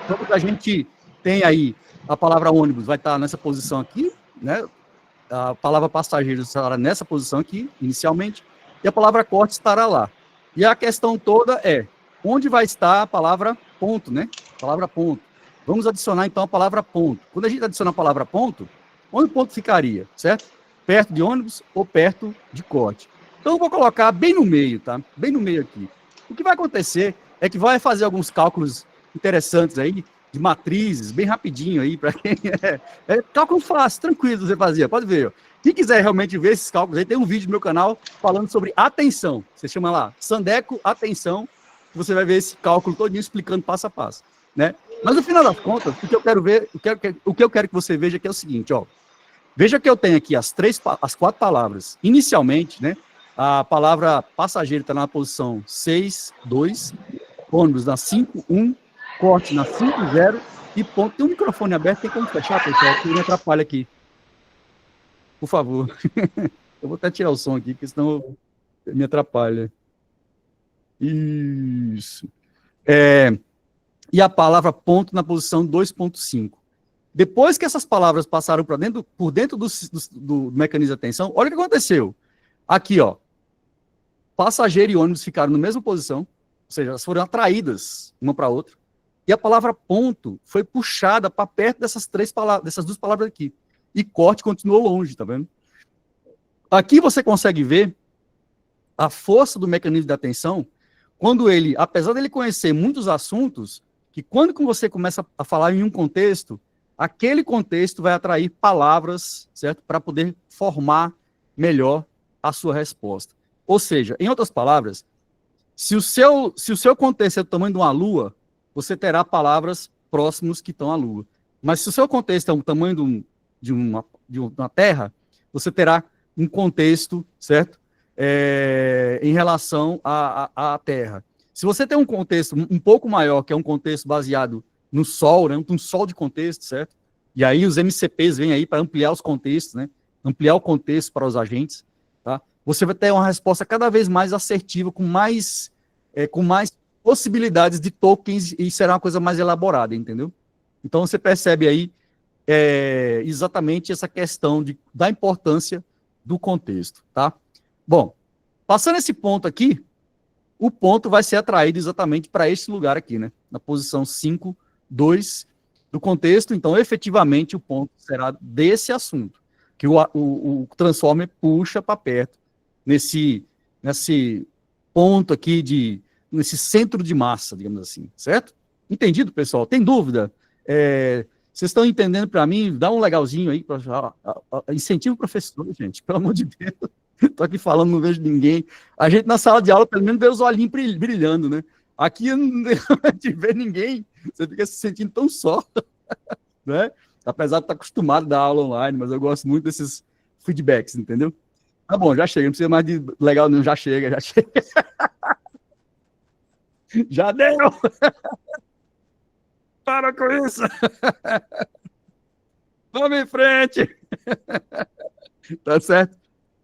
Então, a gente tem aí a palavra ônibus, vai estar nessa posição aqui, né, a palavra passageiro estará nessa posição aqui, inicialmente, e a palavra corte estará lá. E a questão toda é, onde vai estar a palavra ponto, né? Palavra ponto. Vamos adicionar, então, a palavra ponto. Quando a gente adiciona a palavra ponto, onde o ponto ficaria, certo? Perto de ônibus ou perto de corte. Então, eu vou colocar bem no meio, tá? Bem no meio aqui. O que vai acontecer é que vai fazer alguns cálculos interessantes aí, de matrizes, bem rapidinho aí, para quem é cálculo fácil, tranquilo você fazia, pode ver. Ó. Quem quiser realmente ver esses cálculos, aí tem um vídeo no meu canal falando sobre atenção. Você chama lá, Sandeco Atenção, você vai ver esse cálculo todinho explicando passo a passo, né? Mas no final das contas, o que eu quero ver, o que eu quero que você veja aqui é o seguinte, ó. Veja que eu tenho aqui as 4 palavras. Inicialmente, né? A palavra passageiro está na posição 6, 2, ônibus na 5, 1, corte na 5-0 e ponto. Tem um microfone aberto, tem como fechar, pessoal? Que me atrapalha aqui. Por favor. Eu vou até tirar o som aqui, porque senão me atrapalha. Isso. E a palavra ponto na posição 2.5. Depois que essas palavras passaram por dentro do mecanismo de atenção, olha o que aconteceu. Aqui, ó. Passageiro e ônibus ficaram na mesma posição, ou seja, elas foram atraídas uma para a outra. E a palavra ponto foi puxada para perto dessas 2 palavras aqui. E corte continuou longe, tá vendo? Aqui você consegue ver a força do mecanismo de atenção, quando ele, apesar dele conhecer muitos assuntos, que quando você começa a falar em um contexto, aquele contexto vai atrair palavras, certo? Para poder formar melhor a sua resposta. Ou seja, em outras palavras, se o seu contexto é do tamanho de uma lua, você terá palavras próximas que estão à Lua. Mas se o seu contexto é o tamanho de uma Terra, você terá um contexto, certo? Em relação à Terra. Se você tem um contexto um pouco maior, que é um contexto baseado no Sol, né? Um Sol de contexto, certo? E aí os MCPs vêm aí para ampliar os contextos, né? Ampliar o contexto para os agentes, tá? Você vai ter uma resposta cada vez mais assertiva, com mais possibilidades de tokens e será uma coisa mais elaborada, entendeu? Então você percebe aí exatamente essa questão da importância do contexto, tá? Bom, passando esse ponto aqui, o ponto vai ser atraído exatamente para esse lugar aqui, né? Na posição 5, 2 do contexto, então efetivamente o ponto será desse assunto, que o Transformer puxa para perto, nesse ponto aqui nesse centro de massa, digamos assim, certo? Entendido, pessoal? Tem dúvida? Vocês estão entendendo para mim? Dá um legalzinho aí, incentivo o professor, gente, pelo amor de Deus. Estou aqui falando, não vejo ninguém. A gente na sala de aula, pelo menos, vê os olhinhos brilhando, né? Aqui, não vê ninguém, você fica se sentindo tão só, né? Apesar de estar acostumado a dar aula online, mas eu gosto muito desses feedbacks, entendeu? Tá bom, já chega, não precisa mais de legal, não, já chega. Já deu! Para com isso! Vamos em frente! Tá certo?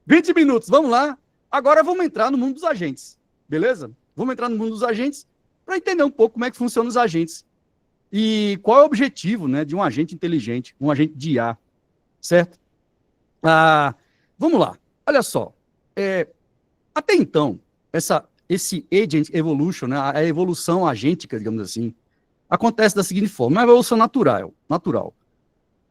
20 minutos, vamos lá. Agora vamos entrar no mundo dos agentes, beleza? Vamos entrar no mundo dos agentes para entender um pouco como é que funcionam os agentes. E qual é o objetivo, né, de um agente inteligente, um agente de IA, certo? Vamos lá, olha só. Até então, esse Agent Evolution, né, a evolução agêntica, digamos assim, acontece da seguinte forma, uma evolução natural.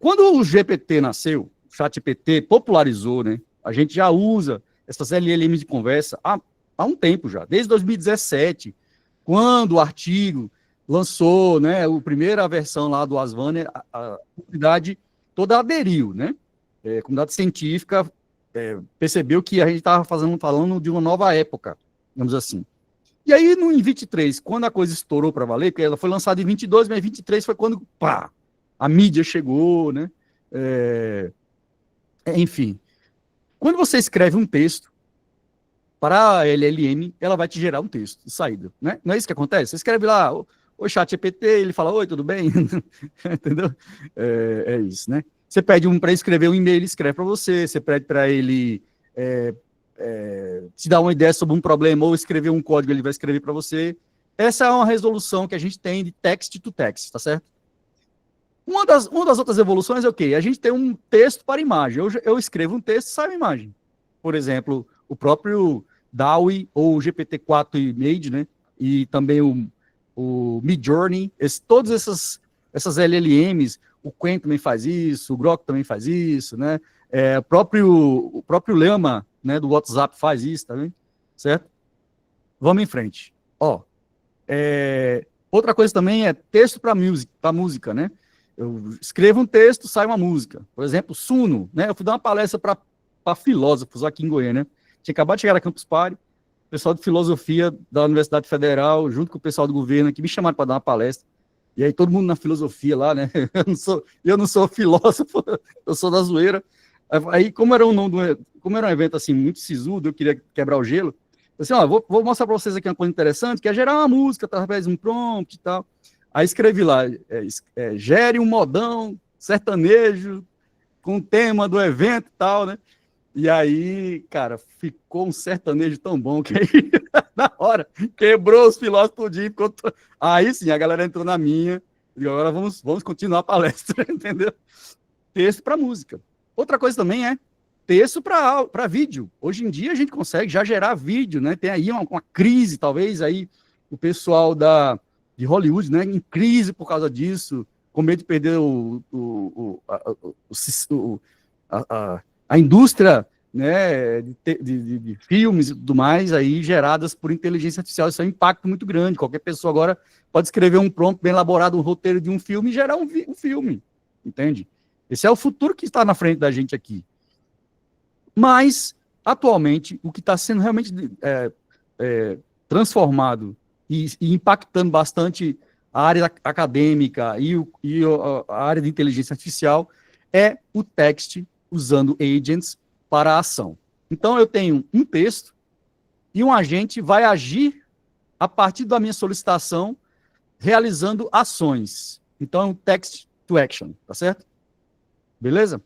Quando o GPT nasceu, o ChatGPT popularizou, né, a gente já usa essas LLMs de conversa há um tempo já, desde 2017, quando o artigo lançou, né, a primeira versão lá do Asvani, a comunidade toda aderiu, né, a comunidade científica percebeu que a gente estava falando de uma nova época, digamos assim. E aí, em 23, quando a coisa estourou para valer, porque ela foi lançada em 22, mas 23 foi quando, pá, a mídia chegou, né, enfim. Quando você escreve um texto para a LLM, ela vai te gerar um texto de saída, né? Não é isso que acontece? Você escreve lá, oi, ChatGPT, ele fala, oi, tudo bem? Entendeu? É isso, né? Você pede para escrever um e-mail, ele escreve para você. Você pede para ele te dar uma ideia sobre um problema ou escrever um código, ele vai escrever para você. Essa é uma resolução que a gente tem de text to text, tá certo? Uma das outras evoluções é o quê? A gente tem um texto para imagem. Eu escrevo um texto e sai uma imagem. Por exemplo, o próprio DALL-E ou o GPT-4 Image, né? E também o Midjourney, todas essas LLMs, o Qwen também faz isso, o Grok também faz isso, né? O próprio Llama, né, do WhatsApp faz isso também, certo? Vamos em frente. Outra coisa também é texto para música, né? Eu escrevo um texto, sai uma música. Por exemplo, Suno, né? Eu fui dar uma palestra para filósofos aqui em Goiânia, né? Tinha acabado de chegar na Campus Party, o pessoal de filosofia da Universidade Federal, junto com o pessoal do governo, que me chamaram para dar uma palestra. E aí todo mundo na filosofia lá, né? Eu não sou filósofo, eu sou da zoeira. Aí, como era um evento assim muito sisudo, eu queria quebrar o gelo. Eu disse, vou mostrar para vocês aqui uma coisa interessante, que é gerar uma música através de um prompt e tal. Aí escrevi lá, gere um modão sertanejo com o tema do evento e tal, né? E aí, cara, ficou um sertanejo tão bom que aí, na hora, quebrou os filósofos tudinho. Aí sim, a galera entrou na minha, e agora vamos continuar a palestra, entendeu? Texto para música. Outra coisa também é texto para vídeo. Hoje em dia a gente consegue já gerar vídeo, né? Tem aí uma crise, talvez, aí o pessoal de Hollywood, né? Em crise por causa disso, com medo de perder a indústria, né, de filmes e tudo mais, aí geradas por inteligência artificial. Isso é um impacto muito grande. Qualquer pessoa agora pode escrever um prompt bem elaborado, um roteiro de um filme e gerar um filme, entende? Esse é o futuro que está na frente da gente aqui. Mas, atualmente, o que está sendo realmente transformado e impactando bastante a área acadêmica e a área de inteligência artificial é o text usando agents para a ação. Então, eu tenho um texto e um agente vai agir a partir da minha solicitação, realizando ações. Então, é um text to action, tá certo? Beleza?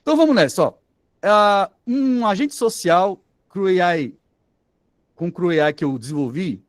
Então, vamos nessa, ó. Um agente social com CrewAI que eu desenvolvi,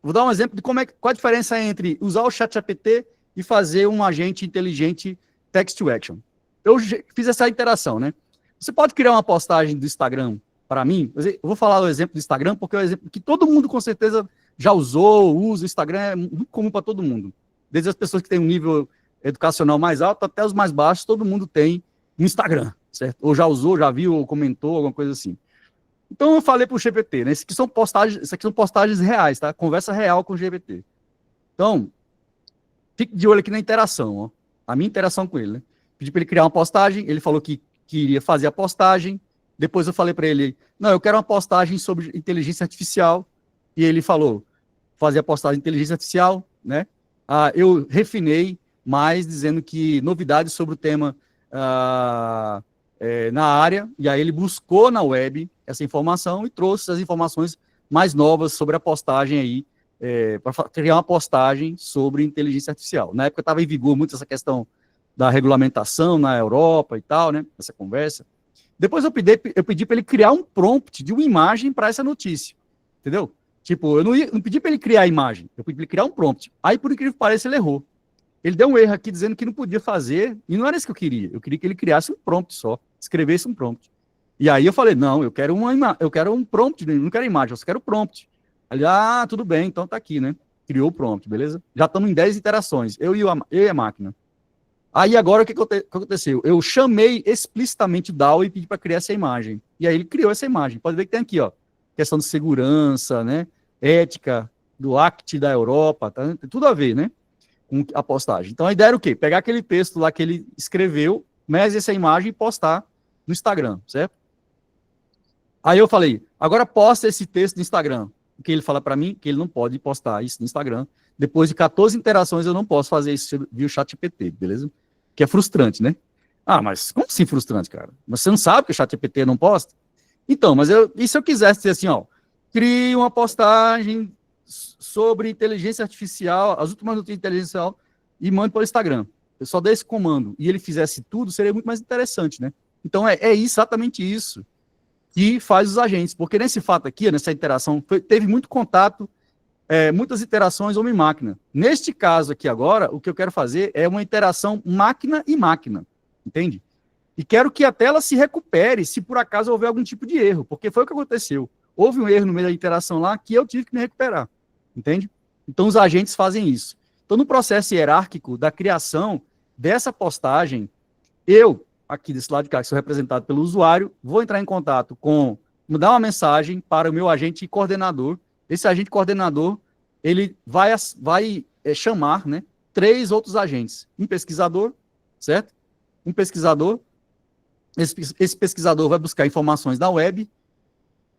vou dar um exemplo de qual a diferença entre usar o ChatGPT e fazer um agente inteligente text to action. Eu fiz essa interação, né? Você pode criar uma postagem do Instagram para mim? Eu vou falar o exemplo do Instagram, porque é o exemplo que todo mundo, com certeza, já usa. O Instagram é muito comum para todo mundo. Desde as pessoas que têm um nível educacional mais alto até os mais baixos, todo mundo tem um Instagram, certo? Ou já usou, já viu, ou comentou, alguma coisa assim. Então, eu falei para o GPT, né? Isso aqui são postagens reais, tá? Conversa real com o GPT. Então, fique de olho aqui na interação, ó. A minha interação com ele, né? Pedi para ele criar uma postagem, ele falou que iria fazer a postagem, depois eu falei para ele, não, eu quero uma postagem sobre inteligência artificial, e ele falou, fazer a postagem de inteligência artificial, né? Eu refinei mais, dizendo que novidades sobre o tema na área, e aí ele buscou na web essa informação e trouxe as informações mais novas sobre a postagem aí, para criar uma postagem sobre inteligência artificial. Na época estava em vigor muito essa questão da regulamentação na Europa e tal, né, essa conversa. Depois eu pedi para ele criar um prompt de uma imagem para essa notícia, entendeu? Tipo, eu não pedi para ele criar a imagem, eu pedi para ele criar um prompt. Aí, por incrível que pareça, ele errou. Ele deu um erro aqui dizendo que não podia fazer, e não era isso que eu queria que ele criasse um prompt só, escrevesse um prompt. E aí eu falei, não, eu quero um prompt, não quero imagem, eu só quero prompt. Ele, tudo bem, então tá aqui, né? Criou o prompt, beleza? Já estamos em 10 interações, eu e a máquina. Aí agora o que aconteceu? Eu chamei explicitamente o DALL-E e pedi para criar essa imagem. E aí ele criou essa imagem. Pode ver que tem aqui, ó, questão de segurança, né? Ética do ACT da Europa, tá? Tem tudo a ver, né? Com a postagem. Então a ideia era o quê? Pegar aquele texto lá que ele escreveu, mas essa imagem e postar no Instagram, certo? Aí eu falei, agora posta esse texto no Instagram. Porque ele fala para mim que ele não pode postar isso no Instagram. Depois de 14 interações eu não posso fazer isso via o ChatGPT, beleza? Que é frustrante, né? Ah, mas como assim frustrante, cara? Mas você não sabe que o ChatGPT não posta? Então, mas e se eu quisesse dizer assim, ó, crie uma postagem sobre inteligência artificial, as últimas notícias de inteligência artificial, e mande para o Instagram. Eu só dei esse comando e ele fizesse tudo, seria muito mais interessante, né? Então, é exatamente isso que faz os agentes, porque nesse fato aqui, nessa interação, teve muito contato, muitas interações homem-máquina. Neste caso aqui agora, o que eu quero fazer é uma interação máquina e máquina, entende? E quero que a tela se recupere se por acaso houver algum tipo de erro, porque foi o que aconteceu. Houve um erro no meio da interação lá que eu tive que me recuperar, entende? Então, os agentes fazem isso. Então, no processo hierárquico da criação dessa postagem, eu, aqui desse lado de cá, que sou representado pelo usuário, vou entrar em contato com, mandar uma mensagem para o meu agente coordenador. Esse agente coordenador, ele vai chamar, né, 3 outros agentes. Um pesquisador, certo? Um pesquisador. Esse pesquisador vai buscar informações na web,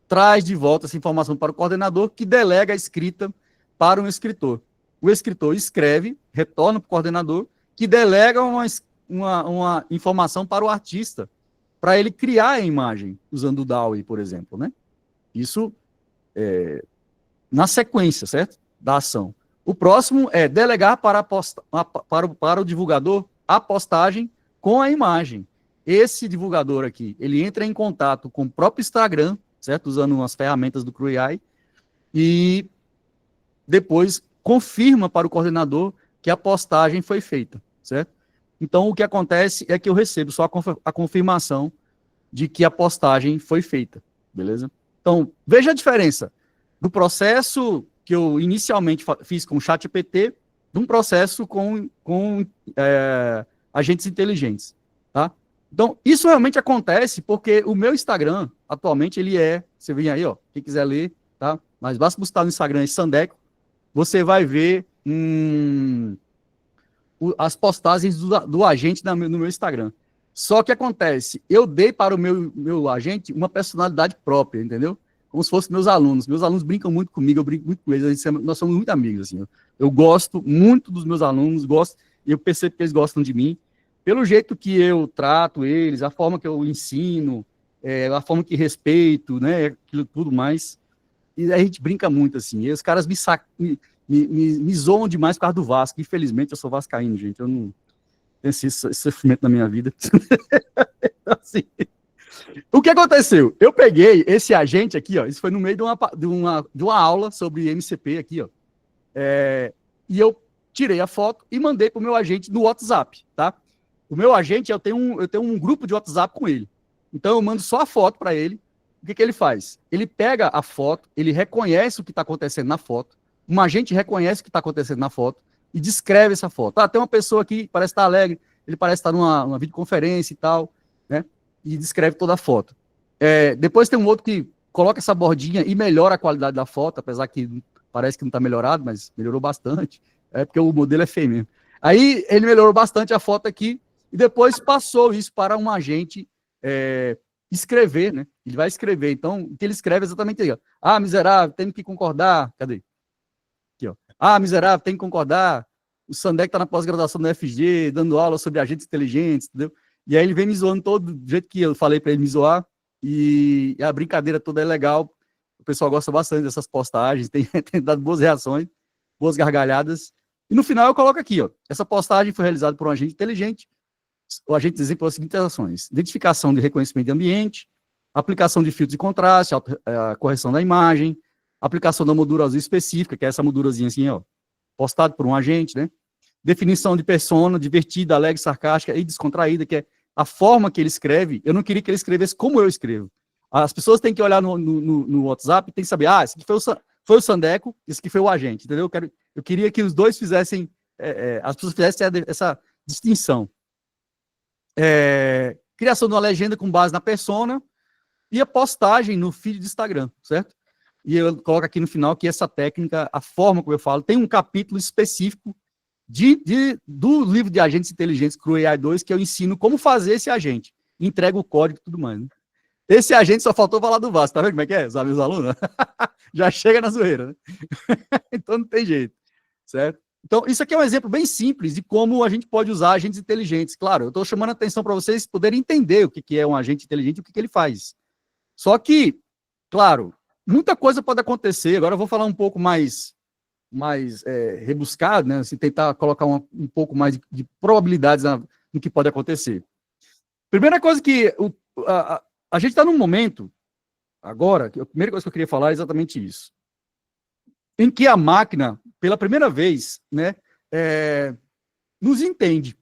traz de volta essa informação para o coordenador, que delega a escrita para um escritor. O escritor escreve, retorna para o coordenador, que delega uma informação para o artista, para ele criar a imagem, usando o DALL-E, por exemplo, né? Isso na sequência, certo? Da ação. O próximo é delegar para o divulgador a postagem com a imagem. Esse divulgador aqui, ele entra em contato com o próprio Instagram, certo? Usando umas ferramentas do CrewAI, e depois confirma para o coordenador que a postagem foi feita, certo? Então, o que acontece é que eu recebo só a confirmação de que a postagem foi feita, beleza? Então, veja a diferença do processo que eu inicialmente fiz com o ChatGPT de um processo com agentes inteligentes, tá? Então, isso realmente acontece porque o meu Instagram, atualmente, você vem aí, ó, quem quiser ler, tá? Mas basta buscar no Instagram Sandeco, você vai ver as postagens do agente no meu Instagram. Só que acontece, eu dei para o meu agente uma personalidade própria, entendeu? Como se fossem meus alunos. Meus alunos brincam muito comigo, eu brinco muito com eles, nós somos muito amigos, assim. Eu gosto muito dos meus alunos, eu percebo que eles gostam de mim, pelo jeito que eu trato eles, a forma que eu ensino, a forma que respeito, né, aquilo tudo mais. E a gente brinca muito, assim. E os caras me zoam demais por causa do Vasco. Infelizmente, eu sou vascaíno, gente. Eu não tenho esse sofrimento na minha vida. Assim, o que aconteceu? Eu peguei esse agente aqui, ó. Isso foi no meio de uma aula sobre MCP aqui, ó. E eu tirei a foto e mandei para o meu agente no WhatsApp, tá? O meu agente, eu tenho um grupo de WhatsApp com ele. Então, eu mando só a foto para ele. O que ele faz? Ele pega a foto, ele reconhece o que está acontecendo na foto, um agente reconhece o que está acontecendo na foto e descreve essa foto. Ah, tem uma pessoa aqui que parece estar alegre, ele parece estar numa videoconferência e tal, né? E descreve toda a foto. Depois tem um outro que coloca essa bordinha e melhora a qualidade da foto, apesar que parece que não está melhorado, mas melhorou bastante. Porque o modelo é feio mesmo. Aí ele melhorou bastante a foto aqui e depois passou isso para um agente escrever, né? Ele vai escrever. Então, o que ele escreve é exatamente aí, ó. Ah, miserável, tem que concordar. Cadê? Aqui, ó. Ah, miserável, tem que concordar. O Sandeco está na pós-graduação do FG, dando aula sobre agentes inteligentes, entendeu? E aí ele vem me zoando todo do jeito que eu falei para ele me zoar. E a brincadeira toda é legal. O pessoal gosta bastante dessas postagens, tem dado boas reações, boas gargalhadas. E no final eu coloco aqui, ó. Essa postagem foi realizada por um agente inteligente. O agente desempenhou as seguintes ações: identificação de reconhecimento de ambiente, aplicação de filtros de contraste, a correção da imagem, aplicação da moldura azul específica, que é essa moldurazinha assim, ó, postado por um agente, né? Definição de persona, divertida, alegre, sarcástica e descontraída, que é a forma que ele escreve. Eu não queria que ele escrevesse como eu escrevo. As pessoas têm que olhar no WhatsApp e tem que saber, esse aqui foi o Sandeco, esse aqui foi o agente, entendeu? Eu queria que os dois fizessem, as pessoas fizessem essa distinção. Criação de uma legenda com base na persona e a postagem no feed do Instagram, certo? E eu coloco aqui no final que essa técnica, a forma como eu falo, tem um capítulo específico do livro de agentes inteligentes CrewAI 2, que eu ensino como fazer esse agente. Entrega o código e tudo mais, né? Esse agente só faltou falar do Vasco, tá vendo como é que é? Os meus alunos? Já chega na zoeira, né? Então não tem jeito, certo? Então, isso aqui é um exemplo bem simples de como a gente pode usar agentes inteligentes. Claro, eu estou chamando a atenção para vocês poderem entender o que é um agente inteligente e o que ele faz. Só que, claro, muita coisa pode acontecer. Agora eu vou falar um pouco mais rebuscado, né? Assim, tentar colocar um pouco mais de probabilidades no que pode acontecer. Primeira coisa que a gente está num momento, agora, que a primeira coisa que eu queria falar é exatamente isso, em que a máquina, pela primeira vez, né, nos entende.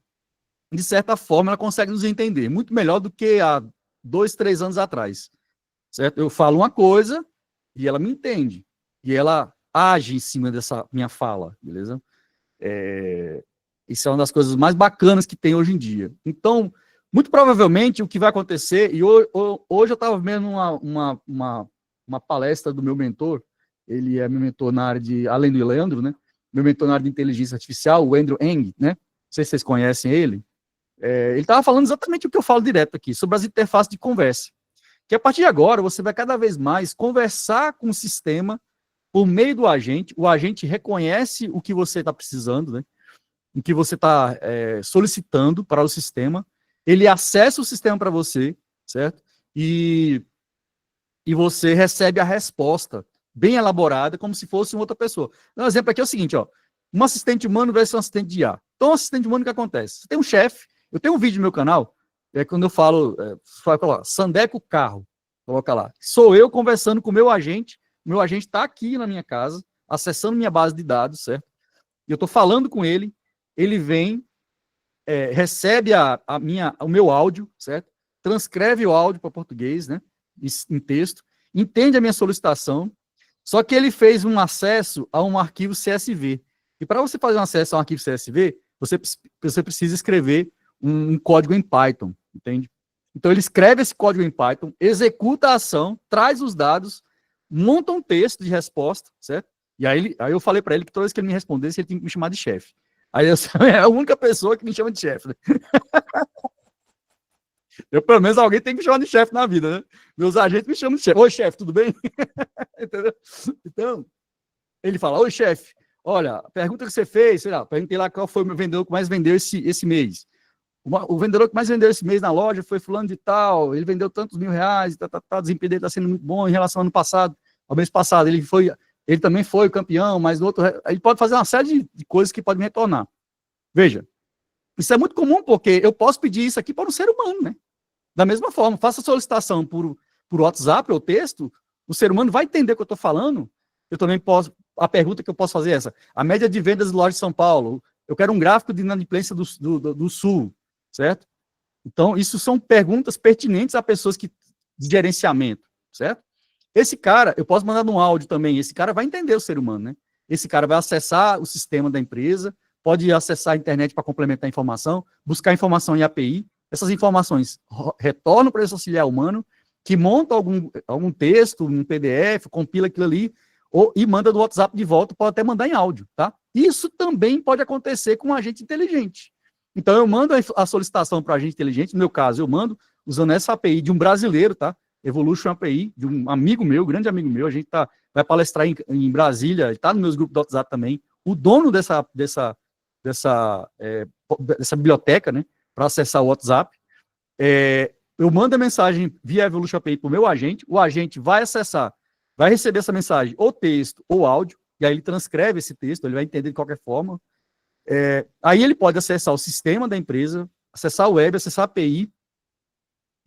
De certa forma, ela consegue nos entender, muito melhor do que há 2, 3 anos atrás. Certo? Eu falo uma coisa e ela me entende. E ela age em cima dessa minha fala, beleza? Isso é uma das coisas mais bacanas que tem hoje em dia. Então, muito provavelmente, o que vai acontecer, e hoje eu estava vendo uma palestra do meu mentor, ele é meu mentor na área de, além do Leandro, né? Meu mentor na área de inteligência artificial, o Andrew Ng, né? Não sei se vocês conhecem ele. Ele estava falando exatamente o que eu falo direto aqui, sobre as interfaces de conversa. Que a partir de agora, você vai cada vez mais conversar com o sistema por meio do agente. O agente reconhece o que você está precisando, né? O que você está solicitando para o sistema. Ele acessa o sistema para você, certo? E você recebe a resposta bem elaborada, como se fosse uma outra pessoa. Um exemplo aqui é o seguinte, ó. Um assistente humano versus um assistente de IA. Então, um assistente humano, o que acontece? Você tem um chefe. Eu tenho um vídeo no meu canal, quando eu falo, Sandeco Carro, coloca lá. Sou eu conversando com o meu agente está aqui na minha casa, acessando minha base de dados, certo? E eu estou falando com ele vem, recebe o meu áudio, certo? Transcreve o áudio para português, né? Em texto, entende a minha solicitação, só que ele fez um acesso a um arquivo CSV. E para você fazer um acesso a um arquivo CSV, você precisa escrever um código em Python, entende? Então ele escreve esse código em Python, executa a ação, traz os dados, monta um texto de resposta, certo? E aí eu falei para ele que toda vez que ele me respondesse, ele tinha que me chamar de chefe. Aí é a única pessoa que me chama de chefe, né? Pelo menos alguém tem que me chamar de chefe na vida, né? Meus agentes me chamam de chefe. Oi, chefe, tudo bem? Entendeu? Então, ele fala, oi, chefe, olha, a pergunta que você fez, sei lá, perguntei lá qual foi o meu vendedor que mais vendeu esse mês. O vendedor que mais vendeu esse mês na loja foi fulano de tal, ele vendeu tantos R$1.000, o desempenho dele está sendo muito bom em relação ao ano passado, ao mês passado, ele também foi o campeão, mas no outro, ele pode fazer uma série de coisas que podem me retornar. Veja, isso é muito comum, porque eu posso pedir isso aqui para um ser humano, né? Da mesma forma, faça a solicitação por WhatsApp ou texto, o ser humano vai entender o que eu estou falando, eu também posso, a pergunta que eu posso fazer é essa, a média de vendas de lojas de São Paulo, eu quero um gráfico de inadimplência do Sul, certo? Então, isso são perguntas pertinentes a pessoas de gerenciamento, certo? Esse cara, eu posso mandar um áudio também, esse cara vai entender o ser humano, né? Esse cara vai acessar o sistema da empresa, pode acessar a internet para complementar a informação, buscar informação em API, essas informações retornam para esse auxiliar humano, que monta algum texto, um PDF, compila aquilo ali, e manda do WhatsApp de volta, pode até mandar em áudio, tá? Isso também pode acontecer com um agente inteligente. Então, eu mando a solicitação para o agente inteligente, no meu caso, eu mando usando essa API de um brasileiro, tá? Evolution API, de um amigo meu, grande amigo meu, a gente vai palestrar em Brasília, está no meus grupos do WhatsApp também, o dono dessa biblioteca, né, para acessar o WhatsApp, eu mando a mensagem via Evolution API para o meu agente, o agente vai acessar, vai receber essa mensagem, ou texto, ou áudio, e aí ele transcreve esse texto, ele vai entender de qualquer forma, aí ele pode acessar o sistema da empresa, acessar a web, acessar a API,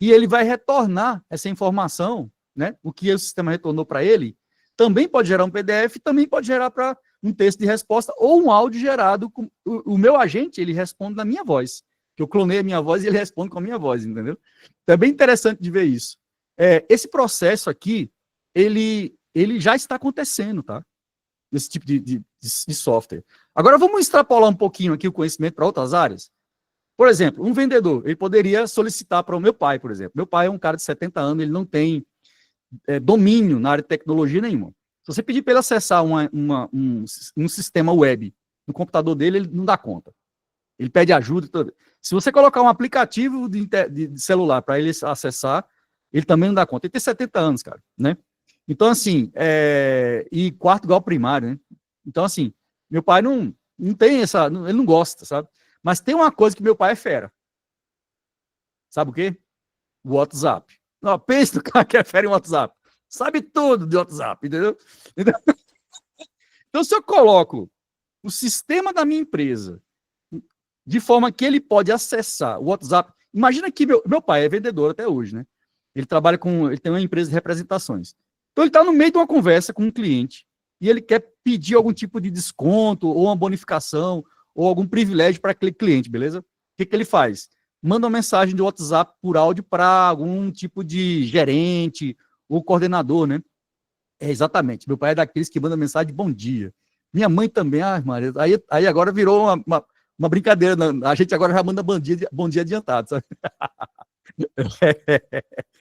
e ele vai retornar essa informação, né, o que o sistema retornou para ele, também pode gerar um PDF, também pode gerar para um texto de resposta, ou um áudio gerado, o meu agente, ele responde na minha voz, que eu clonei a minha voz e ele responde com a minha voz, entendeu? Então é bem interessante de ver isso. Esse processo aqui, ele já está acontecendo, tá? Esse tipo de software. Agora vamos extrapolar um pouquinho aqui o conhecimento para outras áreas. Por exemplo, um vendedor, ele poderia solicitar para o meu pai, por exemplo. Meu pai é um cara de 70 anos, ele não tem domínio na área de tecnologia nenhuma. Se você pedir para ele acessar um sistema web no computador dele, ele não dá conta. Ele pede ajuda e tudo. Se você colocar um aplicativo de celular para ele acessar, ele também não dá conta. Ele tem 70 anos, cara, né? Então, assim, e quarto grau primário, né? Então, assim, meu pai Não tem essa, ele não gosta, sabe? Mas tem uma coisa que meu pai é fera. Sabe o quê? O WhatsApp. Não, pensa no cara que é fera em WhatsApp. Sabe tudo de WhatsApp, entendeu? Então, se eu coloco o sistema da minha empresa de forma que ele pode acessar o WhatsApp. Imagina que meu pai é vendedor até hoje, né? Ele tem uma empresa de representações. Então, ele está no meio de uma conversa com um cliente e ele quer pedir algum tipo de desconto ou uma bonificação ou algum privilégio para aquele cliente, beleza? O que ele faz? Manda uma mensagem de WhatsApp por áudio para algum tipo de gerente ou coordenador, né? Exatamente. Meu pai é daqueles que manda mensagem de bom dia. Minha mãe também, Maria. Aí agora virou uma brincadeira. A gente agora já manda bom dia adiantado, sabe?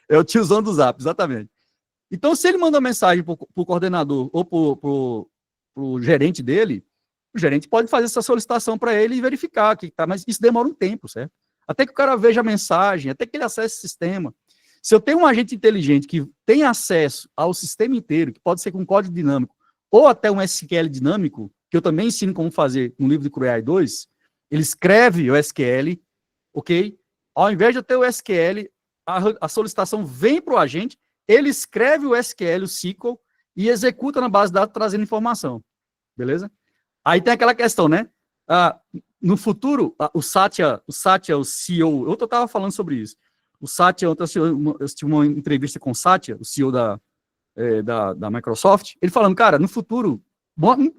É o tiozão do Zap, exatamente. Então, se ele manda uma mensagem para o coordenador ou para o gerente dele, o gerente pode fazer essa solicitação para ele e verificar que tá, mas isso demora um tempo, certo? Até que o cara veja a mensagem, até que ele acesse o sistema. Se eu tenho um agente inteligente que tem acesso ao sistema inteiro, que pode ser com código dinâmico, ou até um SQL dinâmico, que eu também ensino como fazer no livro de CRUEAI 2, ele escreve o SQL, ok? Ao invés de eu ter o SQL, a solicitação vem para o agente, ele escreve o SQL, o SQL, e executa na base de dados trazendo informação, beleza? Aí tem aquela questão, né? No futuro, o Satya, o CEO, eu estava falando sobre isso. O Satya, eu tive uma entrevista com o Satya, o CEO da Microsoft, ele falando, cara, no futuro,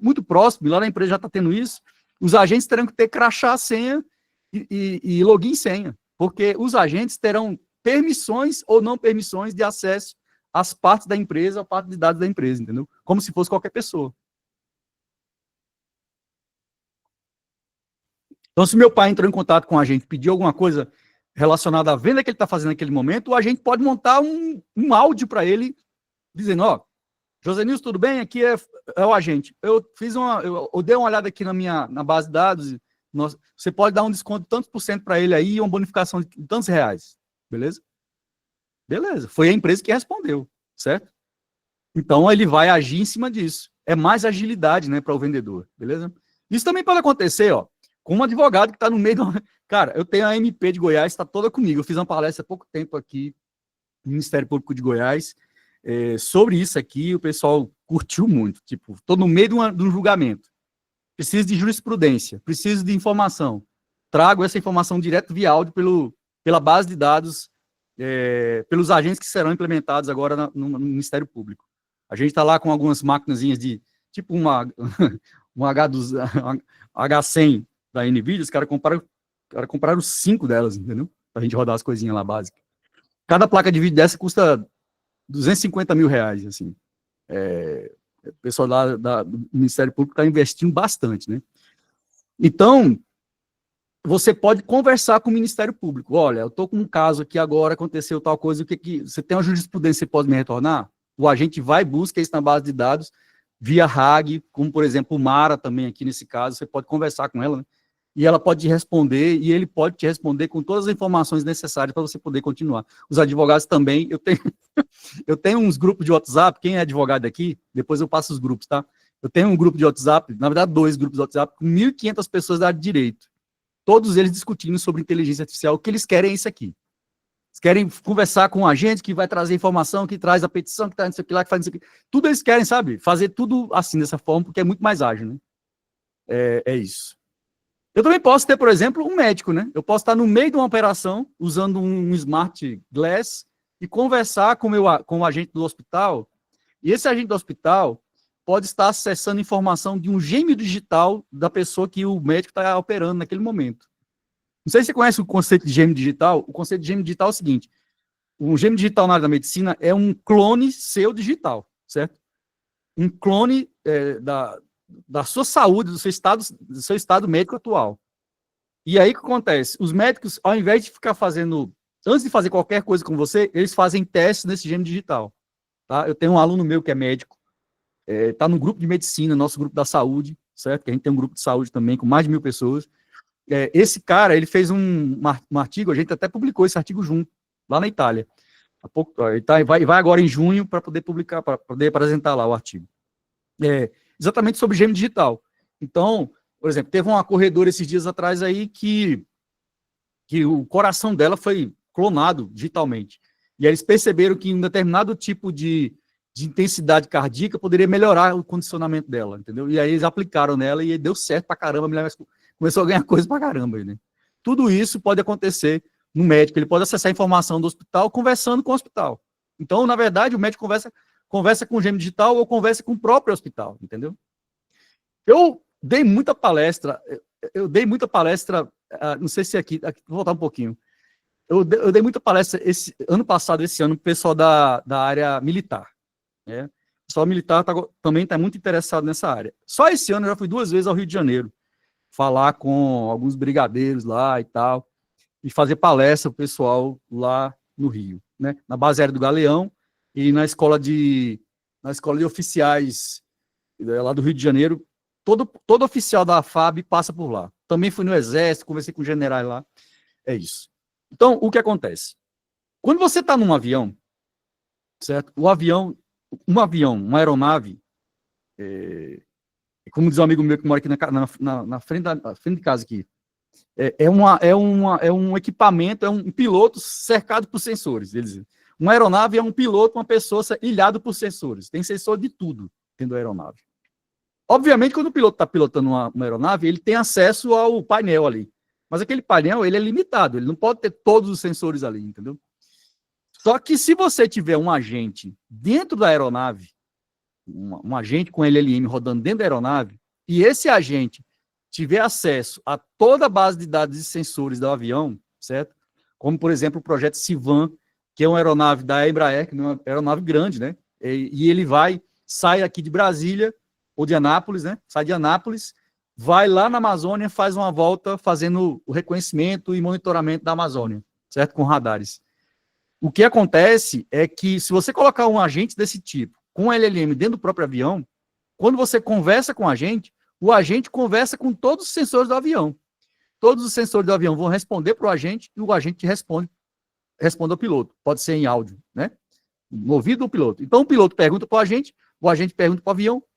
muito próximo, lá na empresa já está tendo isso, os agentes terão que ter crachá, senha e login senha, porque os agentes terão permissões ou não permissões de acesso às partes da empresa, à parte de dados da empresa, entendeu? Como se fosse qualquer pessoa. Então, se meu pai entrou em contato com a gente, pediu alguma coisa relacionada à venda que ele está fazendo naquele momento, a gente pode montar um áudio para ele, dizendo, ó, Josenilson, tudo bem? Aqui é o agente. Eu dei uma olhada aqui na base de dados, você pode dar um desconto de tantos por cento para ele aí, uma bonificação de tantos reais, beleza? Beleza, foi a empresa que respondeu, certo? Então, ele vai agir em cima disso. É mais agilidade, né, para o vendedor, beleza? Isso também pode acontecer, ó, com um advogado que está no meio do... Cara, eu tenho a MP de Goiás, está toda comigo. Eu fiz uma palestra há pouco tempo aqui no Ministério Público de Goiás sobre isso aqui, o pessoal curtiu muito. Tipo, estou no meio de um julgamento. Preciso de jurisprudência, preciso de informação. Trago essa informação direto via áudio pela base de dados, pelos agentes que serão implementados agora no Ministério Público. A gente está lá com algumas maquinazinhas de, tipo um H100 da NVIDIA, os caras compraram 5 delas, entendeu? Pra gente rodar as coisinhas lá básicas. Cada placa de vídeo dessa custa 250 mil reais, assim. O pessoal lá do Ministério Público está investindo bastante, né? Então, você pode conversar com o Ministério Público. Olha, eu estou com um caso aqui agora, aconteceu tal coisa, você tem uma jurisprudência, você pode me retornar? O agente vai, busca isso na base de dados, via RAG, como, por exemplo, o Mara também aqui nesse caso, você pode conversar com ela, né? E ela pode te responder, e ele pode te responder com todas as informações necessárias para você poder continuar. Os advogados também, eu tenho uns grupos de WhatsApp, quem é advogado aqui, depois eu passo os grupos, tá? Eu tenho um grupo de WhatsApp, na verdade 2 grupos de WhatsApp, com 1.500 pessoas da área de direito, todos eles discutindo sobre inteligência artificial, o que eles querem é isso aqui. Eles querem conversar com um agente que vai trazer informação, que traz a petição, que traz isso aqui lá, que faz isso aqui. Tudo eles querem, sabe? Fazer tudo assim, dessa forma, porque é muito mais ágil, né? É isso. Eu também posso ter, por exemplo, um médico, né? Eu posso estar no meio de uma operação, usando um smart glass, e conversar com o agente do hospital, e esse agente do hospital pode estar acessando informação de um gêmeo digital da pessoa que o médico está operando naquele momento. Não sei se você conhece o conceito de gêmeo digital. O conceito de gêmeo digital é o seguinte: um gêmeo digital na área da medicina é um clone seu digital, certo? Um clone da sua saúde, do seu estado médico atual. E aí o que acontece? Os médicos, ao invés de ficar fazendo, antes de fazer qualquer coisa com você, eles fazem testes nesse gêmeo digital. Tá? Eu tenho um aluno meu que é médico, está no grupo de medicina, nosso grupo da saúde, certo? Que a gente tem um grupo de saúde também com mais de 1.000 pessoas. Esse cara, ele fez um artigo, a gente até publicou esse artigo junto, lá na Itália. Ele vai agora em junho para poder publicar, para poder apresentar lá o artigo. Exatamente sobre gêmeo digital. Então, Por exemplo, teve uma corredora esses dias atrás aí que o coração dela foi clonado digitalmente. E eles perceberam que um determinado tipo de intensidade cardíaca poderia melhorar o condicionamento dela, entendeu? E aí eles aplicaram nela e deu certo pra caramba, a mulher começou a ganhar coisa pra caramba, né? Tudo isso pode acontecer no médico, ele pode acessar a informação do hospital conversando com o hospital. Então, na verdade, o médico conversa com o gêmeo digital ou conversa com o próprio hospital, entendeu? Eu dei muita palestra, não sei se aqui vou voltar um pouquinho. Eu dei muita palestra ano passado, esse ano, para o pessoal da área militar. Né? O pessoal militar também está muito interessado nessa área. Só esse ano eu já fui 2 vezes ao Rio de Janeiro, falar com alguns brigadeiros lá e tal, e fazer palestra para o pessoal lá no Rio, né? Na base aérea do Galeão e na escola de oficiais lá do Rio de Janeiro. Todo oficial da FAB passa por lá. Também fui no Exército, conversei com generais lá. É isso. Então, o que acontece? Quando você está num avião, certo? Uma aeronave, como diz um amigo meu que mora aqui na frente de casa aqui, é um equipamento, é um piloto cercado por sensores. Uma aeronave é um piloto, uma pessoa ilhado por sensores. Tem sensor de tudo dentro da aeronave. Obviamente, quando o piloto está pilotando uma aeronave, ele tem acesso ao painel ali. Mas aquele painel, ele é limitado, ele não pode ter todos os sensores ali, entendeu? Só que se você tiver um agente dentro da aeronave, um agente com LLM rodando dentro da aeronave, e esse agente tiver acesso a toda a base de dados e sensores do avião, certo? Como, por exemplo, o projeto Sivan, que é uma aeronave da Embraer, que é uma aeronave grande, né? E ele sai aqui de Brasília, ou de Anápolis, né? Sai de Anápolis, vai lá na Amazônia, faz uma volta fazendo o reconhecimento e monitoramento da Amazônia, certo? Com radares. O que acontece é que, se você colocar um agente desse tipo, com LLM dentro do próprio avião, quando você conversa com o agente conversa com todos os sensores do avião. Todos os sensores do avião vão responder para o agente e o agente responde ao piloto. Pode ser em áudio, né? No ouvido do piloto. Então, o piloto pergunta para o agente pergunta para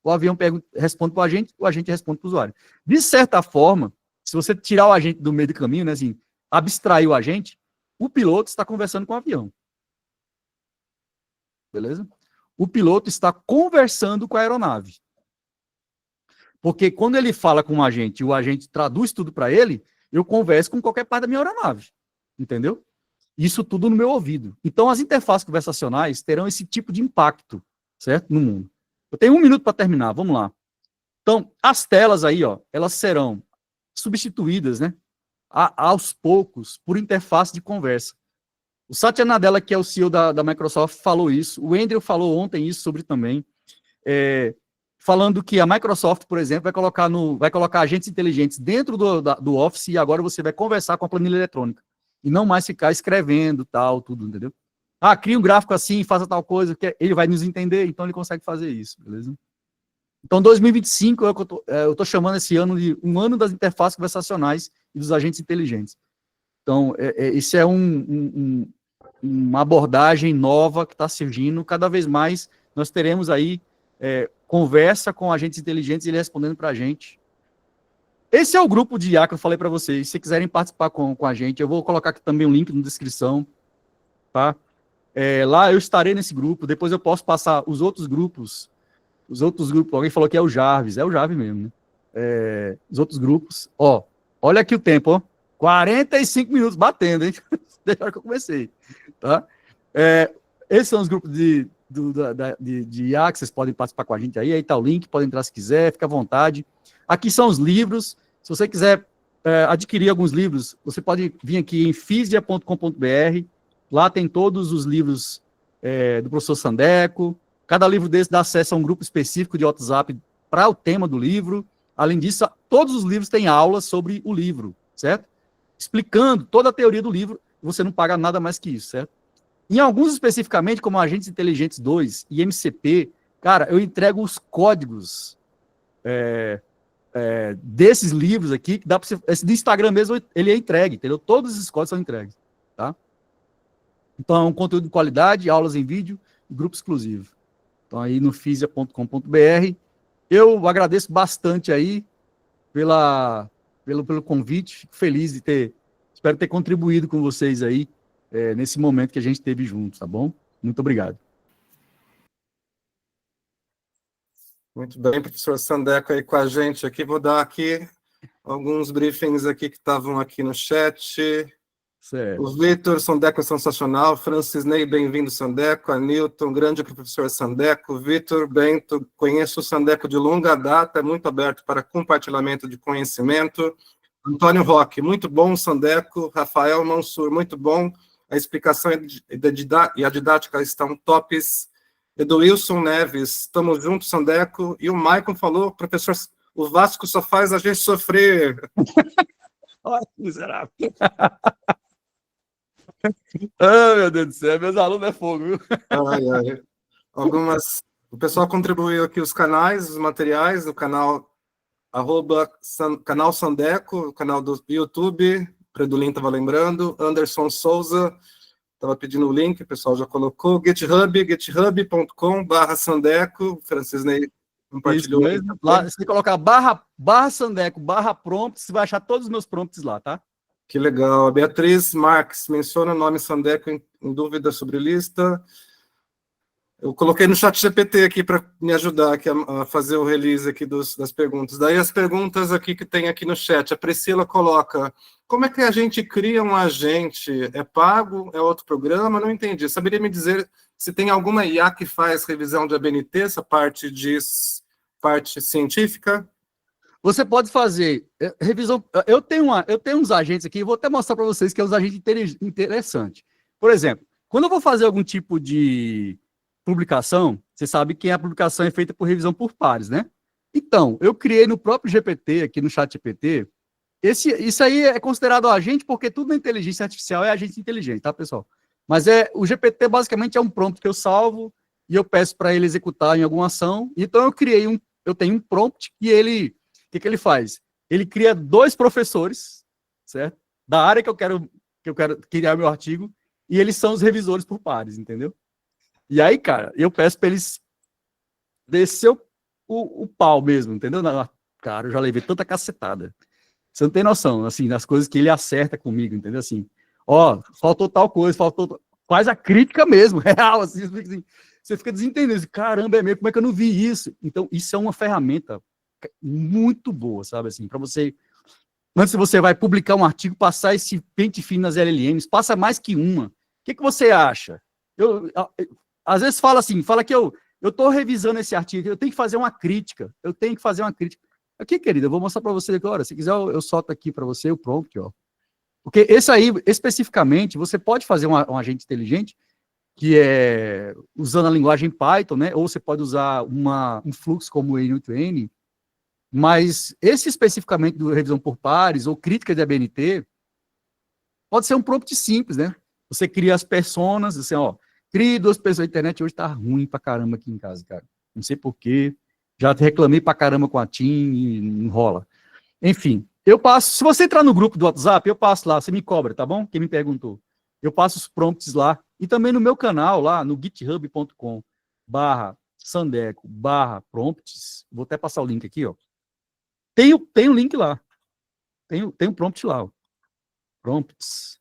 o avião responde para o agente responde para o usuário. De certa forma, se você tirar o agente do meio do caminho, né, assim, abstrair o agente, o piloto está conversando com o avião. Beleza? O piloto está conversando com a aeronave. Porque quando ele fala com o agente e o agente traduz tudo para ele, eu converso com qualquer parte da minha aeronave. Entendeu? Isso tudo no meu ouvido. Então, as interfaces conversacionais terão esse tipo de impacto, certo? No mundo. Eu tenho 1 minuto para terminar, vamos lá. Então, as telas aí, ó, elas serão substituídas, né, aos poucos, por interface de conversa. O Satya Nadella, que é o CEO da Microsoft, falou isso. O Andrew falou ontem isso sobre também. Falando que a Microsoft, por exemplo, vai colocar agentes inteligentes dentro do Office e agora você vai conversar com a planilha eletrônica. E não mais ficar escrevendo, tudo, entendeu? Cria um gráfico assim, faça tal coisa, que ele vai nos entender, então ele consegue fazer isso, beleza? Então, 2025, eu estou chamando esse ano de um ano das interfaces conversacionais e dos agentes inteligentes. Então, isso é uma abordagem nova que está surgindo. Cada vez mais nós teremos aí conversa com agentes inteligentes e ele respondendo para a gente. Esse é o grupo de IA que eu falei para vocês. Se quiserem participar com a gente, eu vou colocar aqui também um link na descrição, tá? Lá eu estarei nesse grupo, depois eu posso passar os outros grupos, alguém falou que é o Jarvis mesmo, né? Os outros grupos, olha aqui o tempo, 45 minutos batendo, hein? Desde a hora que eu comecei, tá? Esses são os grupos de IA que vocês podem participar com a gente aí tá o link, pode entrar se quiser, fica à vontade. Aqui são os livros, se você quiser adquirir alguns livros, você pode vir aqui em fisia.com.br. Lá tem todos os livros do professor Sandeco. Cada livro desse dá acesso a um grupo específico de WhatsApp para o tema do livro. Além disso, todos os livros têm aulas sobre o livro, certo? Explicando toda a teoria do livro, você não paga nada mais que isso, certo? Em alguns especificamente, como Agentes Inteligentes 2 e MCP, cara, eu entrego os códigos desses livros aqui, que dá para você... Esse do Instagram mesmo, ele é entregue, entendeu? Todos esses códigos são entregues, tá? Então, é um conteúdo de qualidade, aulas em vídeo e grupo exclusivo. Então, aí no fisia.com.br. Eu agradeço bastante aí pelo convite. Fico feliz de espero ter contribuído com vocês aí nesse momento que a gente teve juntos, tá bom? Muito obrigado. Muito bem, professor Sandeco aí com a gente aqui. Vou dar aqui alguns briefings aqui que estavam aqui no chat. Certo. O Vitor, Sandeco é sensacional. Francis Ney, bem-vindo, Sandeco. Anilton, grande professor Sandeco. Vitor Bento, conheço o Sandeco de longa data, é muito aberto para compartilhamento de conhecimento. Antônio Roque, muito bom, Sandeco. Rafael Mansur, muito bom. A explicação e a didática estão tops. Edwilson Neves, estamos juntos, Sandeco. E o Maicon falou, professor, o Vasco só faz a gente sofrer. Olha, miserável. Ah, meu Deus do céu, meus alunos é fogo, viu? Ai, ai. O pessoal contribuiu aqui os canais, os materiais do canal canal Sandeco, o canal do YouTube, Predulin estava lembrando, Anderson Souza estava pedindo o link, o pessoal já colocou, github.com/Sandeco, Francis Ney compartilhou. Isso mesmo. Lá, se você colocar barra Sandeco, prompts, você vai achar todos os meus prompts lá, tá? Que legal. A Beatriz Marques menciona o nome Sandeco em dúvida sobre lista. Eu coloquei no chat GPT aqui para me ajudar aqui a fazer o release aqui das perguntas. Daí as perguntas aqui que tem aqui no chat. A Priscila coloca, como é que a gente cria um agente? É pago? É outro programa? Não entendi. Saberia me dizer se tem alguma IA que faz revisão de ABNT, essa parte científica? Você pode fazer revisão. Eu tenho uns agentes aqui, vou até mostrar para vocês que é uns agentes interessantes. Por exemplo, quando eu vou fazer algum tipo de publicação, você sabe que a publicação é feita por revisão por pares, né? Então, eu criei no próprio GPT, aqui no chat GPT, isso aí é considerado agente, porque tudo na inteligência artificial é agente inteligente, tá, pessoal? Mas o GPT basicamente é um prompt que eu salvo e eu peço para ele executar em alguma ação. Então, eu tenho um prompt que ele... O que ele faz? Ele cria 2 professores, certo? Da área que eu quero criar meu artigo, e eles são os revisores por pares, entendeu? E aí, cara, eu peço para eles descer o pau mesmo, entendeu? Cara, eu já levei tanta cacetada. Você não tem noção, assim, das coisas que ele acerta comigo, entendeu? Assim, ó, faltou tal coisa, faz a crítica mesmo, real, assim, você fica desentendendo, caramba, é mesmo, como é que eu não vi isso? Então, isso é uma ferramenta muito boa, sabe, assim, para você, antes você vai publicar um artigo, passar esse pente fino nas LLMs, passa mais que uma. O que você acha? Às vezes fala que eu estou revisando esse artigo, eu tenho que fazer uma crítica, Aqui, querida, eu vou mostrar para você agora, se quiser eu solto aqui para você o prompt, ó. Porque esse aí, especificamente, você pode fazer um agente inteligente, que é usando a linguagem Python, né, ou você pode usar um fluxo como o N8N, mas esse especificamente do revisão por pares ou crítica de ABNT pode ser um prompt simples, né? Você cria as personas, assim, ó, crie 2 pessoas. A internet hoje tá ruim pra caramba aqui em casa, cara. Não sei porquê. Já reclamei pra caramba com a TIM e não rola. Enfim, eu passo. Se você entrar no grupo do WhatsApp, eu passo lá, você me cobra, tá bom? Quem me perguntou. Eu passo os prompts lá. E também no meu canal, lá no github.com/Sandeco/prompts. Vou até passar o link aqui, ó. Tem um link lá. Tem um prompt lá. Ó. Prompts.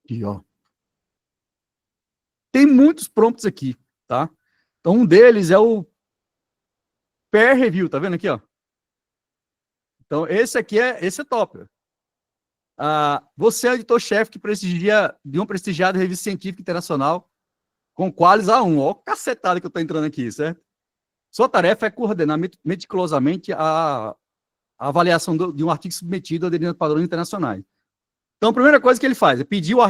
Aqui, ó. Tem muitos prompts aqui, tá? Então, um deles é o peer review, tá vendo aqui, ó? Então, esse é top. Você é editor-chefe de uma prestigiada revista científica internacional com Qualis A1. Ó, cacetada que eu tô entrando aqui, certo? Sua tarefa é coordenar meticulosamente a avaliação de um artigo submetido a padrões internacionais. Então, a primeira coisa que ele faz é pedir o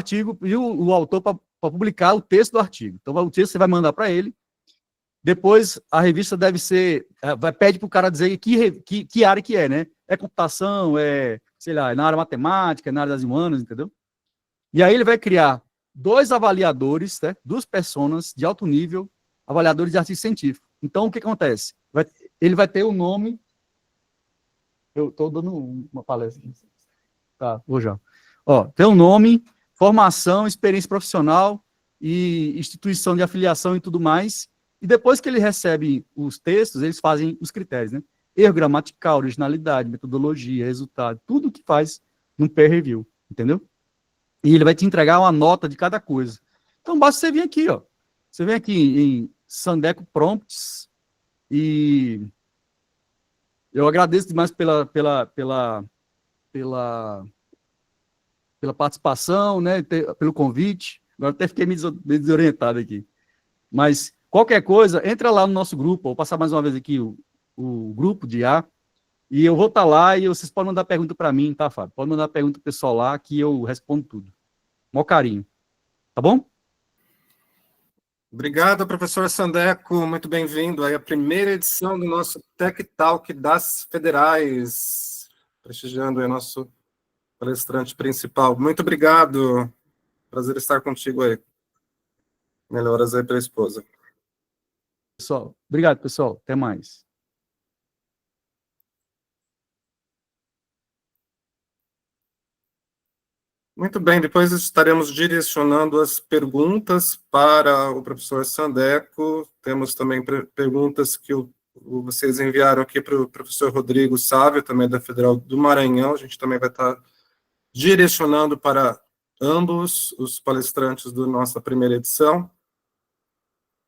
autor para publicar o texto do artigo. Então, o texto você vai mandar para ele. Depois, a revista pede para o cara dizer que área que é, né? É computação, sei lá, é na área matemática, é na área das humanas, entendeu? E aí ele vai criar 2 avaliadores, né? 2 personas de alto nível, avaliadores de artigo científico. Então, o que acontece? Ele vai ter o nome... Eu estou dando uma palestra. Tá, vou já. Ó, tem um nome, formação, experiência profissional e instituição de afiliação e tudo mais. E depois que ele recebe os textos, eles fazem os critérios, né? erro gramatical, originalidade, metodologia, resultado, tudo que faz num peer review, entendeu? E ele vai te entregar uma nota de cada coisa. Então, basta você vir aqui, ó. Você vem aqui em Sandeco Prompts e eu agradeço demais pela participação, né, pelo convite. Agora até fiquei meio desorientado aqui. Mas qualquer coisa, entra lá no nosso grupo. Vou passar mais uma vez aqui o grupo de IA. E eu vou estar lá e vocês podem mandar pergunta para mim, tá, Fábio? Pode mandar pergunta pro pessoal lá que eu respondo tudo. Mó carinho. Tá bom? Obrigado, professor Sandeco. Muito bem-vindo aí à primeira edição do nosso Tech Talk das Federais. Prestigiando aí nosso palestrante principal. Muito obrigado. Prazer estar contigo aí. Melhoras aí para a esposa. Pessoal, obrigado, pessoal. Até mais. Muito bem, depois estaremos direcionando as perguntas para o professor Sandeco. Temos também perguntas que vocês enviaram aqui para o professor Rodrigo Sávio, também da Federal do Maranhão. A gente também vai estar direcionando para ambos os palestrantes da nossa primeira edição.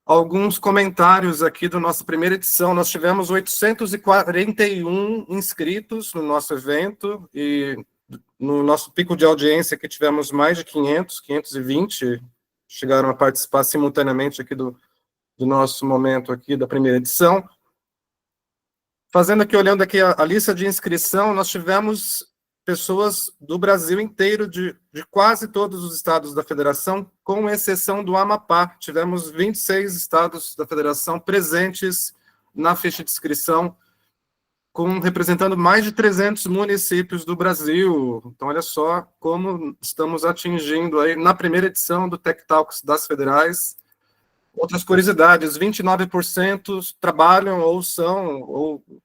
Alguns comentários aqui da nossa primeira edição. Nós tivemos 841 inscritos no nosso evento e no nosso pico de audiência que tivemos mais de 520 chegaram a participar simultaneamente aqui do nosso momento aqui da primeira edição. Fazendo aqui, olhando aqui a lista de inscrição, nós tivemos pessoas do Brasil inteiro, de quase todos os estados da federação, com exceção do Amapá. Tivemos 26 estados da federação presentes na ficha de inscrição, representando mais de 300 municípios do Brasil. Então, olha só como estamos atingindo aí na primeira edição do Tech Talks das Federais. Outras curiosidades, 29% trabalham ou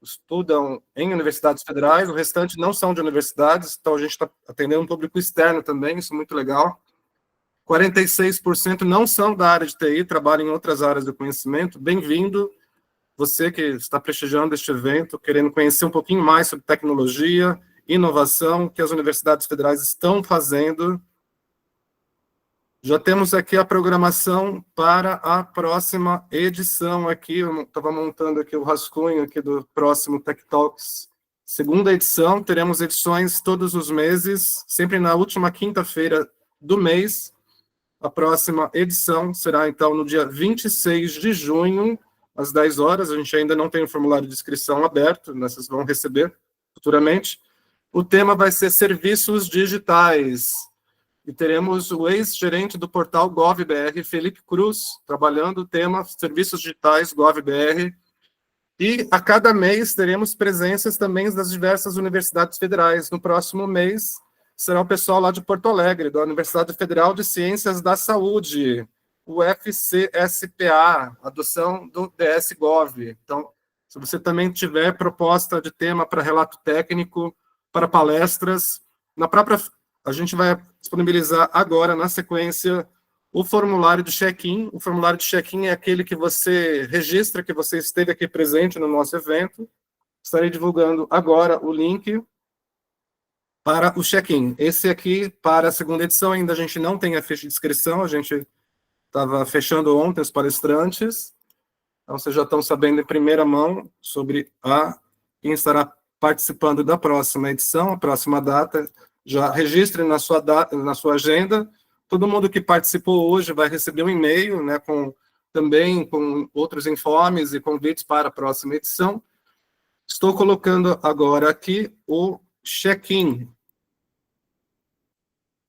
estudam em universidades federais, o restante não são de universidades, então a gente está atendendo um público externo também, isso é muito legal. 46% não são da área de TI, trabalham em outras áreas do conhecimento. Bem-vindo. Você que está prestigiando este evento, querendo conhecer um pouquinho mais sobre tecnologia, inovação, que as universidades federais estão fazendo. Já temos aqui a programação para a próxima edição aqui. Eu estava montando aqui o rascunho aqui do próximo Tech Talks. Segunda edição, teremos edições todos os meses, sempre na última quinta-feira do mês. A próxima edição será, então, no dia 26 de junho, às 10 horas, a gente ainda não tem o formulário de inscrição aberto, né, vocês vão receber futuramente. O tema vai ser serviços digitais, e teremos o ex-gerente do portal GovBR, Felipe Cruz, trabalhando o tema serviços digitais GovBR, e a cada mês teremos presenças também das diversas universidades federais. No próximo mês, será o pessoal lá de Porto Alegre, da Universidade Federal de Ciências da Saúde, o FCSPA, adoção do DS-Gov. Então, se você também tiver proposta de tema para relato técnico, para palestras, a gente vai disponibilizar agora, na sequência, o formulário de check-in. O formulário de check-in é aquele que você registra que você esteve aqui presente no nosso evento. Estarei divulgando agora o link para o check-in. Esse aqui, para a segunda edição, ainda a gente não tem a ficha de inscrição, a gente estava fechando ontem os palestrantes, então vocês já estão sabendo em primeira mão sobre quem estará participando da próxima edição, a próxima data. Já registre na sua agenda. Todo mundo que participou hoje vai receber um e-mail, né, também com outros informes e convites para a próxima edição. Estou colocando agora aqui o check-in.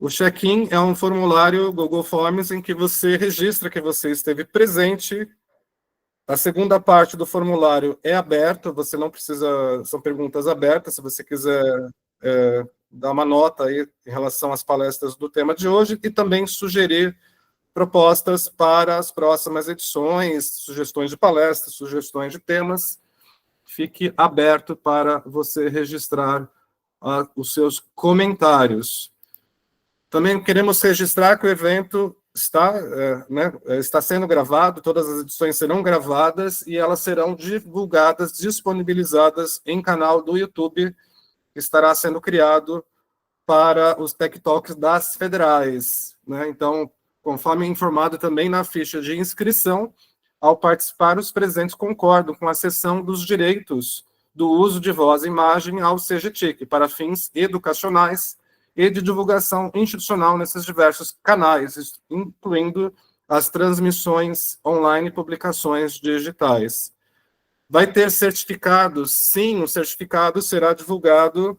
O check-in é um formulário Google Forms em que você registra que você esteve presente. A segunda parte do formulário é aberta, você não precisa, são perguntas abertas, se você quiser dar uma nota aí em relação às palestras do tema de hoje e também sugerir propostas para as próximas edições, sugestões de palestras, sugestões de temas. Fique aberto para você registrar os seus comentários. Também queremos registrar que o evento está sendo gravado, todas as edições serão gravadas e elas serão divulgadas, disponibilizadas em canal do YouTube, que estará sendo criado para os Tech Talks das federais, né? Então, conforme informado também na ficha de inscrição, ao participar, os presentes concordam com a cessão dos direitos do uso de voz e imagem ao CGTIC para fins educacionais e de divulgação institucional nesses diversos canais, incluindo as transmissões online e publicações digitais. Vai ter certificados? Sim, o certificado será divulgado,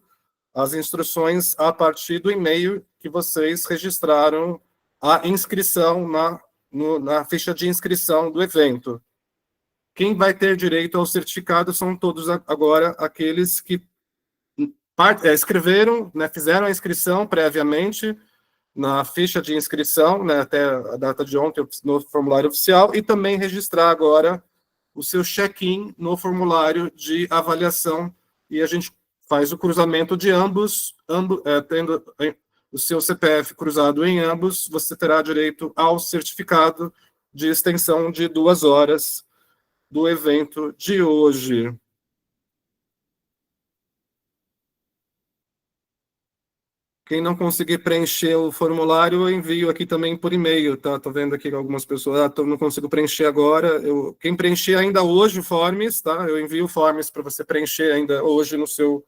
as instruções a partir do e-mail que vocês registraram a inscrição na ficha de inscrição do evento. Quem vai ter direito ao certificado são todos agora aqueles que escreveram, né, fizeram a inscrição previamente na ficha de inscrição, né, até a data de ontem, no formulário oficial, e também registrar agora o seu check-in no formulário de avaliação, e a gente faz o cruzamento de ambos, tendo o seu CPF cruzado em ambos, você terá direito ao certificado de extensão de 2 horas do evento de hoje. Quem não conseguir preencher o formulário, eu envio aqui também por e-mail, tá? Tô vendo aqui que algumas pessoas, não consigo preencher agora. Quem preencher ainda hoje o Forms, tá? Eu envio o Forms para você preencher ainda hoje no seu,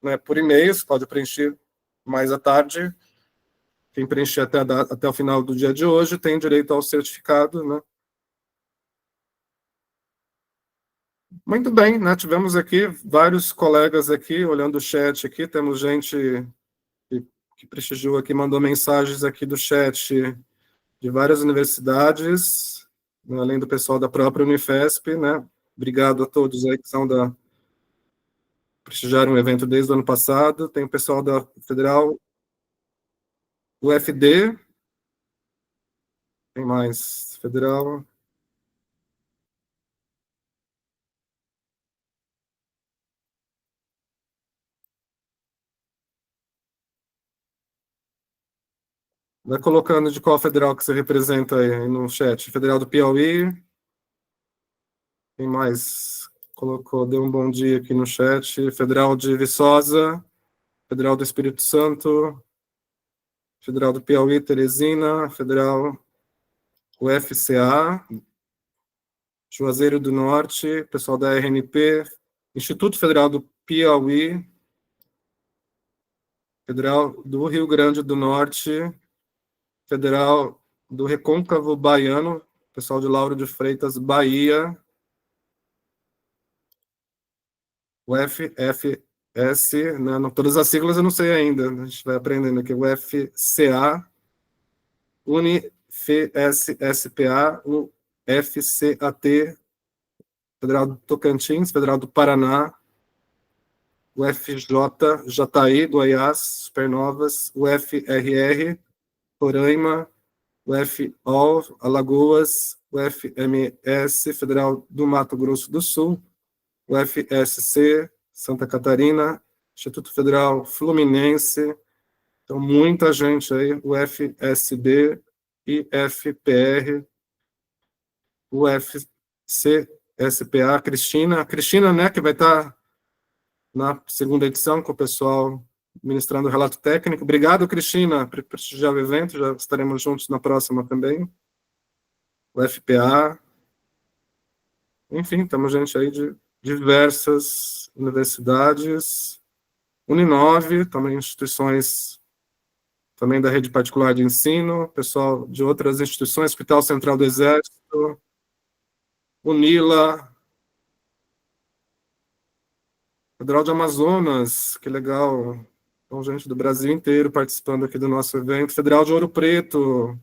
né, por e-mail, você pode preencher mais à tarde. Quem preencher até o final do dia de hoje tem direito ao certificado, né? Muito bem, né? Tivemos aqui vários colegas aqui, olhando o chat aqui, temos gente que prestigiou aqui, mandou mensagens aqui do chat de várias universidades, né, além do pessoal da própria Unifesp, né? Obrigado a todos aí que são prestigiaram o evento desde o ano passado. Tem o pessoal da Federal, UFD, tem mais, Federal. Vai colocando de qual federal que você representa aí no chat. Federal do Piauí. Quem mais colocou? Deu um bom dia aqui no chat. Federal de Viçosa. Federal do Espírito Santo. Federal do Piauí, Teresina. Federal UFCA. Juazeiro do Norte. Pessoal da RNP. Instituto Federal do Piauí. Federal do Rio Grande do Norte. Federal do Recôncavo Baiano, pessoal de Lauro de Freitas, Bahia, UFFS, né, todas as siglas eu não sei ainda, a gente vai aprendendo aqui, UFCA, UniFSSPA, UFCAT, Federal do Tocantins, Federal do Paraná, UFJ, Jataí, Goiás, Supernovas, UFRR, Roraima, UFOL, Alagoas, UFMS, Federal do Mato Grosso do Sul, UFSC, Santa Catarina, Instituto Federal Fluminense, então muita gente aí, UFSB, IFPR, UFCSPA, Cristina, né, que vai estar na segunda edição com o pessoal ministrando o relato técnico. Obrigado, Cristina, por prestigiar o evento, já estaremos juntos na próxima também. O FPA. Enfim, temos gente aí de diversas universidades. Uninove, também instituições também da rede particular de ensino, pessoal de outras instituições, Hospital Central do Exército, Unila, Federal de Amazonas, que legal. Então, gente do Brasil inteiro participando aqui do nosso evento. Federal de Ouro Preto.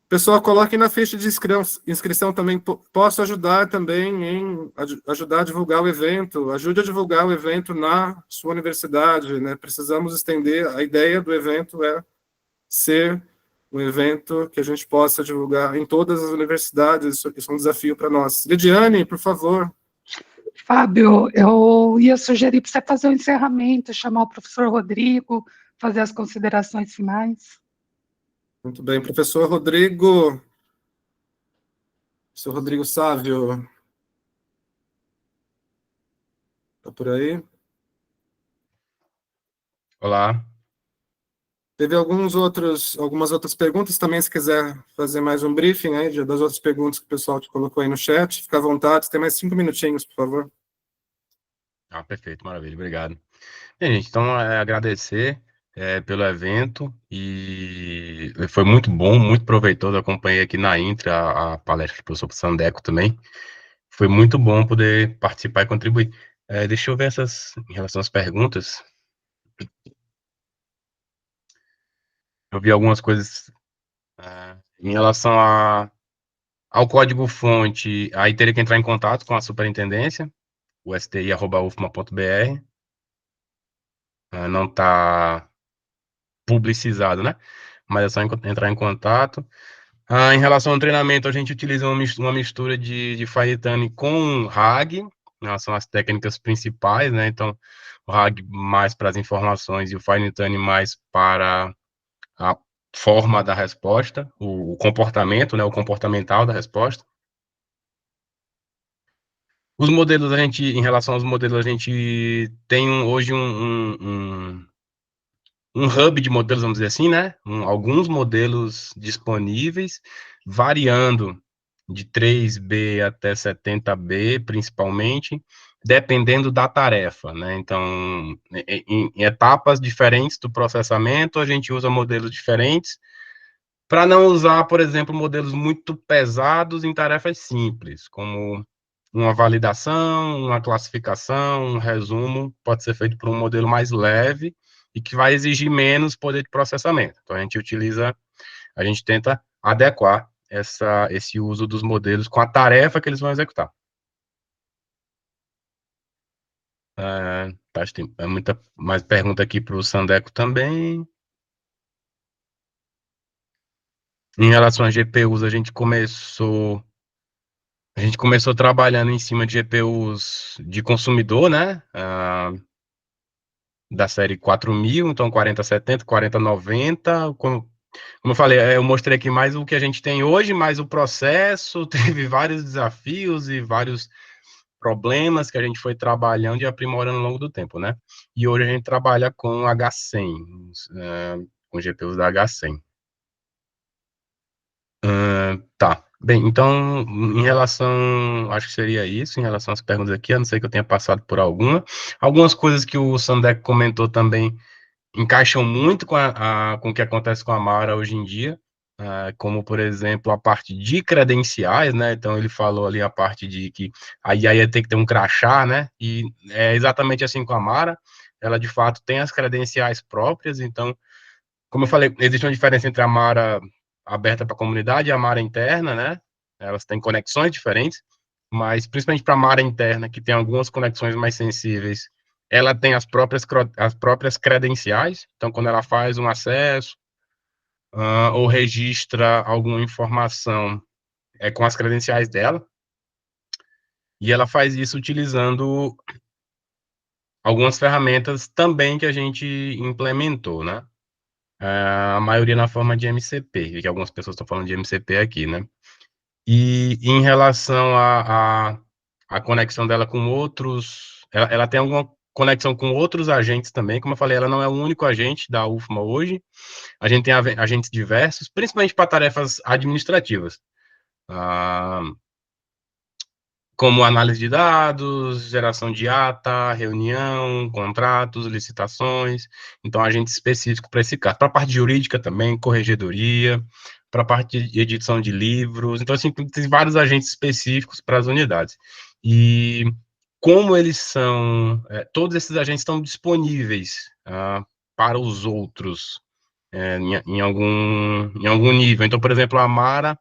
Pessoal, coloquem na ficha de inscrição também. Posso ajudar também em ajudar a divulgar o evento. Ajude a divulgar o evento na sua universidade, né? Precisamos estender. A ideia do evento é ser um evento que a gente possa divulgar em todas as universidades. Isso é um desafio para nós. Lidiane, por favor. Fábio, eu ia sugerir para você fazer o encerramento, chamar o professor Rodrigo, fazer as considerações finais. Muito bem. Professor Rodrigo Sávio, está por aí? Olá. Teve algumas outras perguntas também, se quiser fazer mais um briefing aí das outras perguntas que o pessoal te colocou aí no chat, fica à vontade, tem mais 5 minutinhos, por favor. Perfeito, maravilha, obrigado. Bem, gente, então, agradecer pelo evento, e foi muito bom, muito proveitoso. Acompanhei aqui na Intra a palestra do professor Sandeco também. Foi muito bom poder participar e contribuir. Deixa eu ver em relação às perguntas. Eu vi algumas coisas em relação ao código-fonte. Aí teria que entrar em contato com a superintendência, o sti@ufma.br. Não está publicizado, né? Mas é só entrar em contato. Em relação ao treinamento, a gente utiliza uma mistura de Firetune com RAG, são as técnicas principais, né? Então, o RAG mais para as informações e o Firetune mais para a forma da resposta, o comportamento, né? O comportamental da resposta. Os modelos, em relação aos modelos, a gente tem hoje um hub de modelos, vamos dizer assim, né? Alguns modelos disponíveis, variando de 3B até 70B, principalmente, dependendo da tarefa, né? Então, em etapas diferentes do processamento, a gente usa modelos diferentes, para não usar, por exemplo, modelos muito pesados em tarefas simples, como uma validação, uma classificação, um resumo, pode ser feito por um modelo mais leve e que vai exigir menos poder de processamento. Então, a gente tenta adequar esse uso dos modelos com a tarefa que eles vão executar. Acho que tem muita mais pergunta aqui para o Sandeco também. Em relação a GPUs, a gente começou trabalhando em cima de GPUs de consumidor, né? Da série 4000, então 4070, 4090. Como eu falei, eu mostrei aqui mais o que a gente tem hoje, mas o processo teve vários desafios e vários problemas que a gente foi trabalhando e aprimorando ao longo do tempo, né? E hoje a gente trabalha com H100, com GPUs da H100. Tá. Bem, então, em relação, acho que seria isso, em relação às perguntas aqui, a não ser que eu tenha passado por alguma. Algumas coisas que o Sandeco comentou também encaixam muito com o que acontece com a Mara hoje em dia, como, por exemplo, a parte de credenciais, né? Então, ele falou ali a parte de que a IA ia ter que ter um crachá, né? E é exatamente assim com a Mara, ela, de fato, tem as credenciais próprias. Então, como eu falei, existe uma diferença entre a Mara aberta para a comunidade e a Mara interna, né? Elas têm conexões diferentes, mas principalmente para a Mara interna, que tem algumas conexões mais sensíveis, ela tem as próprias credenciais. Então, quando ela faz um acesso ou registra alguma informação, é com as credenciais dela, e ela faz isso utilizando algumas ferramentas também que a gente implementou, né? A maioria na forma de MCP, que algumas pessoas estão falando de MCP aqui, né? E em relação à conexão dela com outros, ela tem alguma conexão com outros agentes também. Como eu falei, ela não é o único agente da UFMA hoje. A gente tem agentes diversos, principalmente para tarefas administrativas, como análise de dados, geração de ata, reunião, contratos, licitações. Então, agente específico para esse caso. Para a parte jurídica também, corregedoria, para a parte de edição de livros. Então, assim, tem vários agentes específicos para as unidades. E como eles são, todos esses agentes estão disponíveis para os outros em algum nível. Então, por exemplo, a Mara,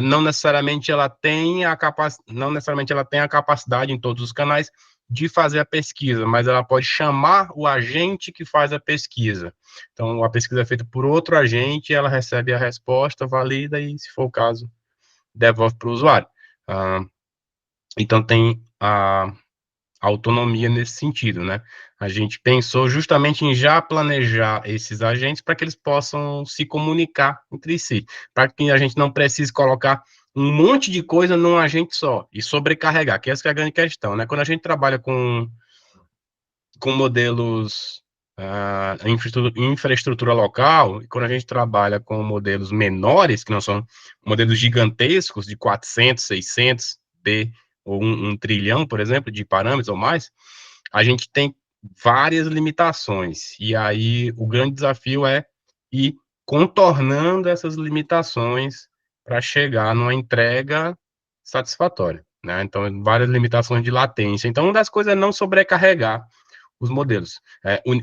não necessariamente ela tem a capacidade em todos os canais de fazer a pesquisa, mas ela pode chamar o agente que faz a pesquisa. Então, a pesquisa é feita por outro agente, ela recebe a resposta, valida e, se for o caso, devolve para o usuário. Então, tem autonomia nesse sentido, né? A gente pensou justamente em já planejar esses agentes para que eles possam se comunicar entre si, para que a gente não precise colocar um monte de coisa num agente só e sobrecarregar, que essa que é a grande questão, né? Quando a gente trabalha com modelos infraestrutura local, e quando a gente trabalha com modelos menores, que não são modelos gigantescos, de 400, 600 B, ou 1 trilhão, por exemplo, de parâmetros ou mais, a gente tem várias limitações, e aí o grande desafio é ir contornando essas limitações para chegar numa entrega satisfatória, né? Então, várias limitações de latência. Então, uma das coisas é não sobrecarregar os modelos,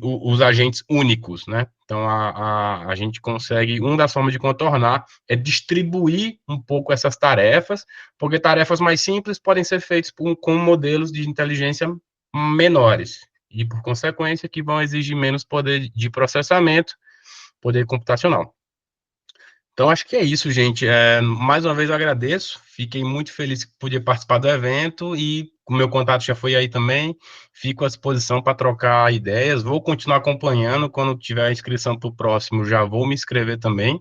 os agentes únicos, né? Então, a gente consegue, uma das formas de contornar é distribuir um pouco essas tarefas, porque tarefas mais simples podem ser feitas com modelos de inteligência menores, e, por consequência, que vão exigir menos poder de processamento, poder computacional. Então, acho que é isso, gente. Mais uma vez, eu agradeço. Fiquei muito feliz que podia participar do evento e o meu contato já foi aí também. Fico à disposição para trocar ideias. Vou continuar acompanhando. Quando tiver a inscrição para o próximo, já vou me inscrever também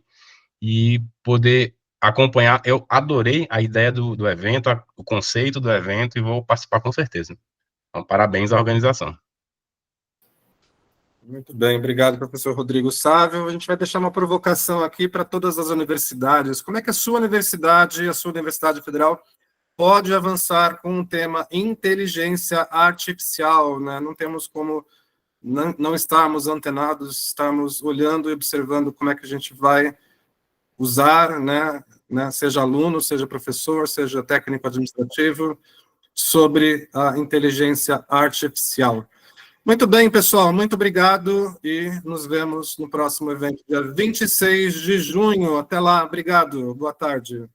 e poder acompanhar. Eu adorei a ideia do evento, o conceito do evento, e vou participar com certeza. Então, parabéns à organização. Muito bem, obrigado, professor Rodrigo Sávio. A gente vai deixar uma provocação aqui para todas as universidades. Como é que a sua Universidade Federal, pode avançar com o tema inteligência artificial, né? Não temos como não estarmos antenados, estarmos olhando e observando como é que a gente vai usar, né, seja aluno, seja professor, seja técnico administrativo, sobre a inteligência artificial. Muito bem, pessoal, muito obrigado e nos vemos no próximo evento, dia 26 de junho. Até lá, obrigado, boa tarde.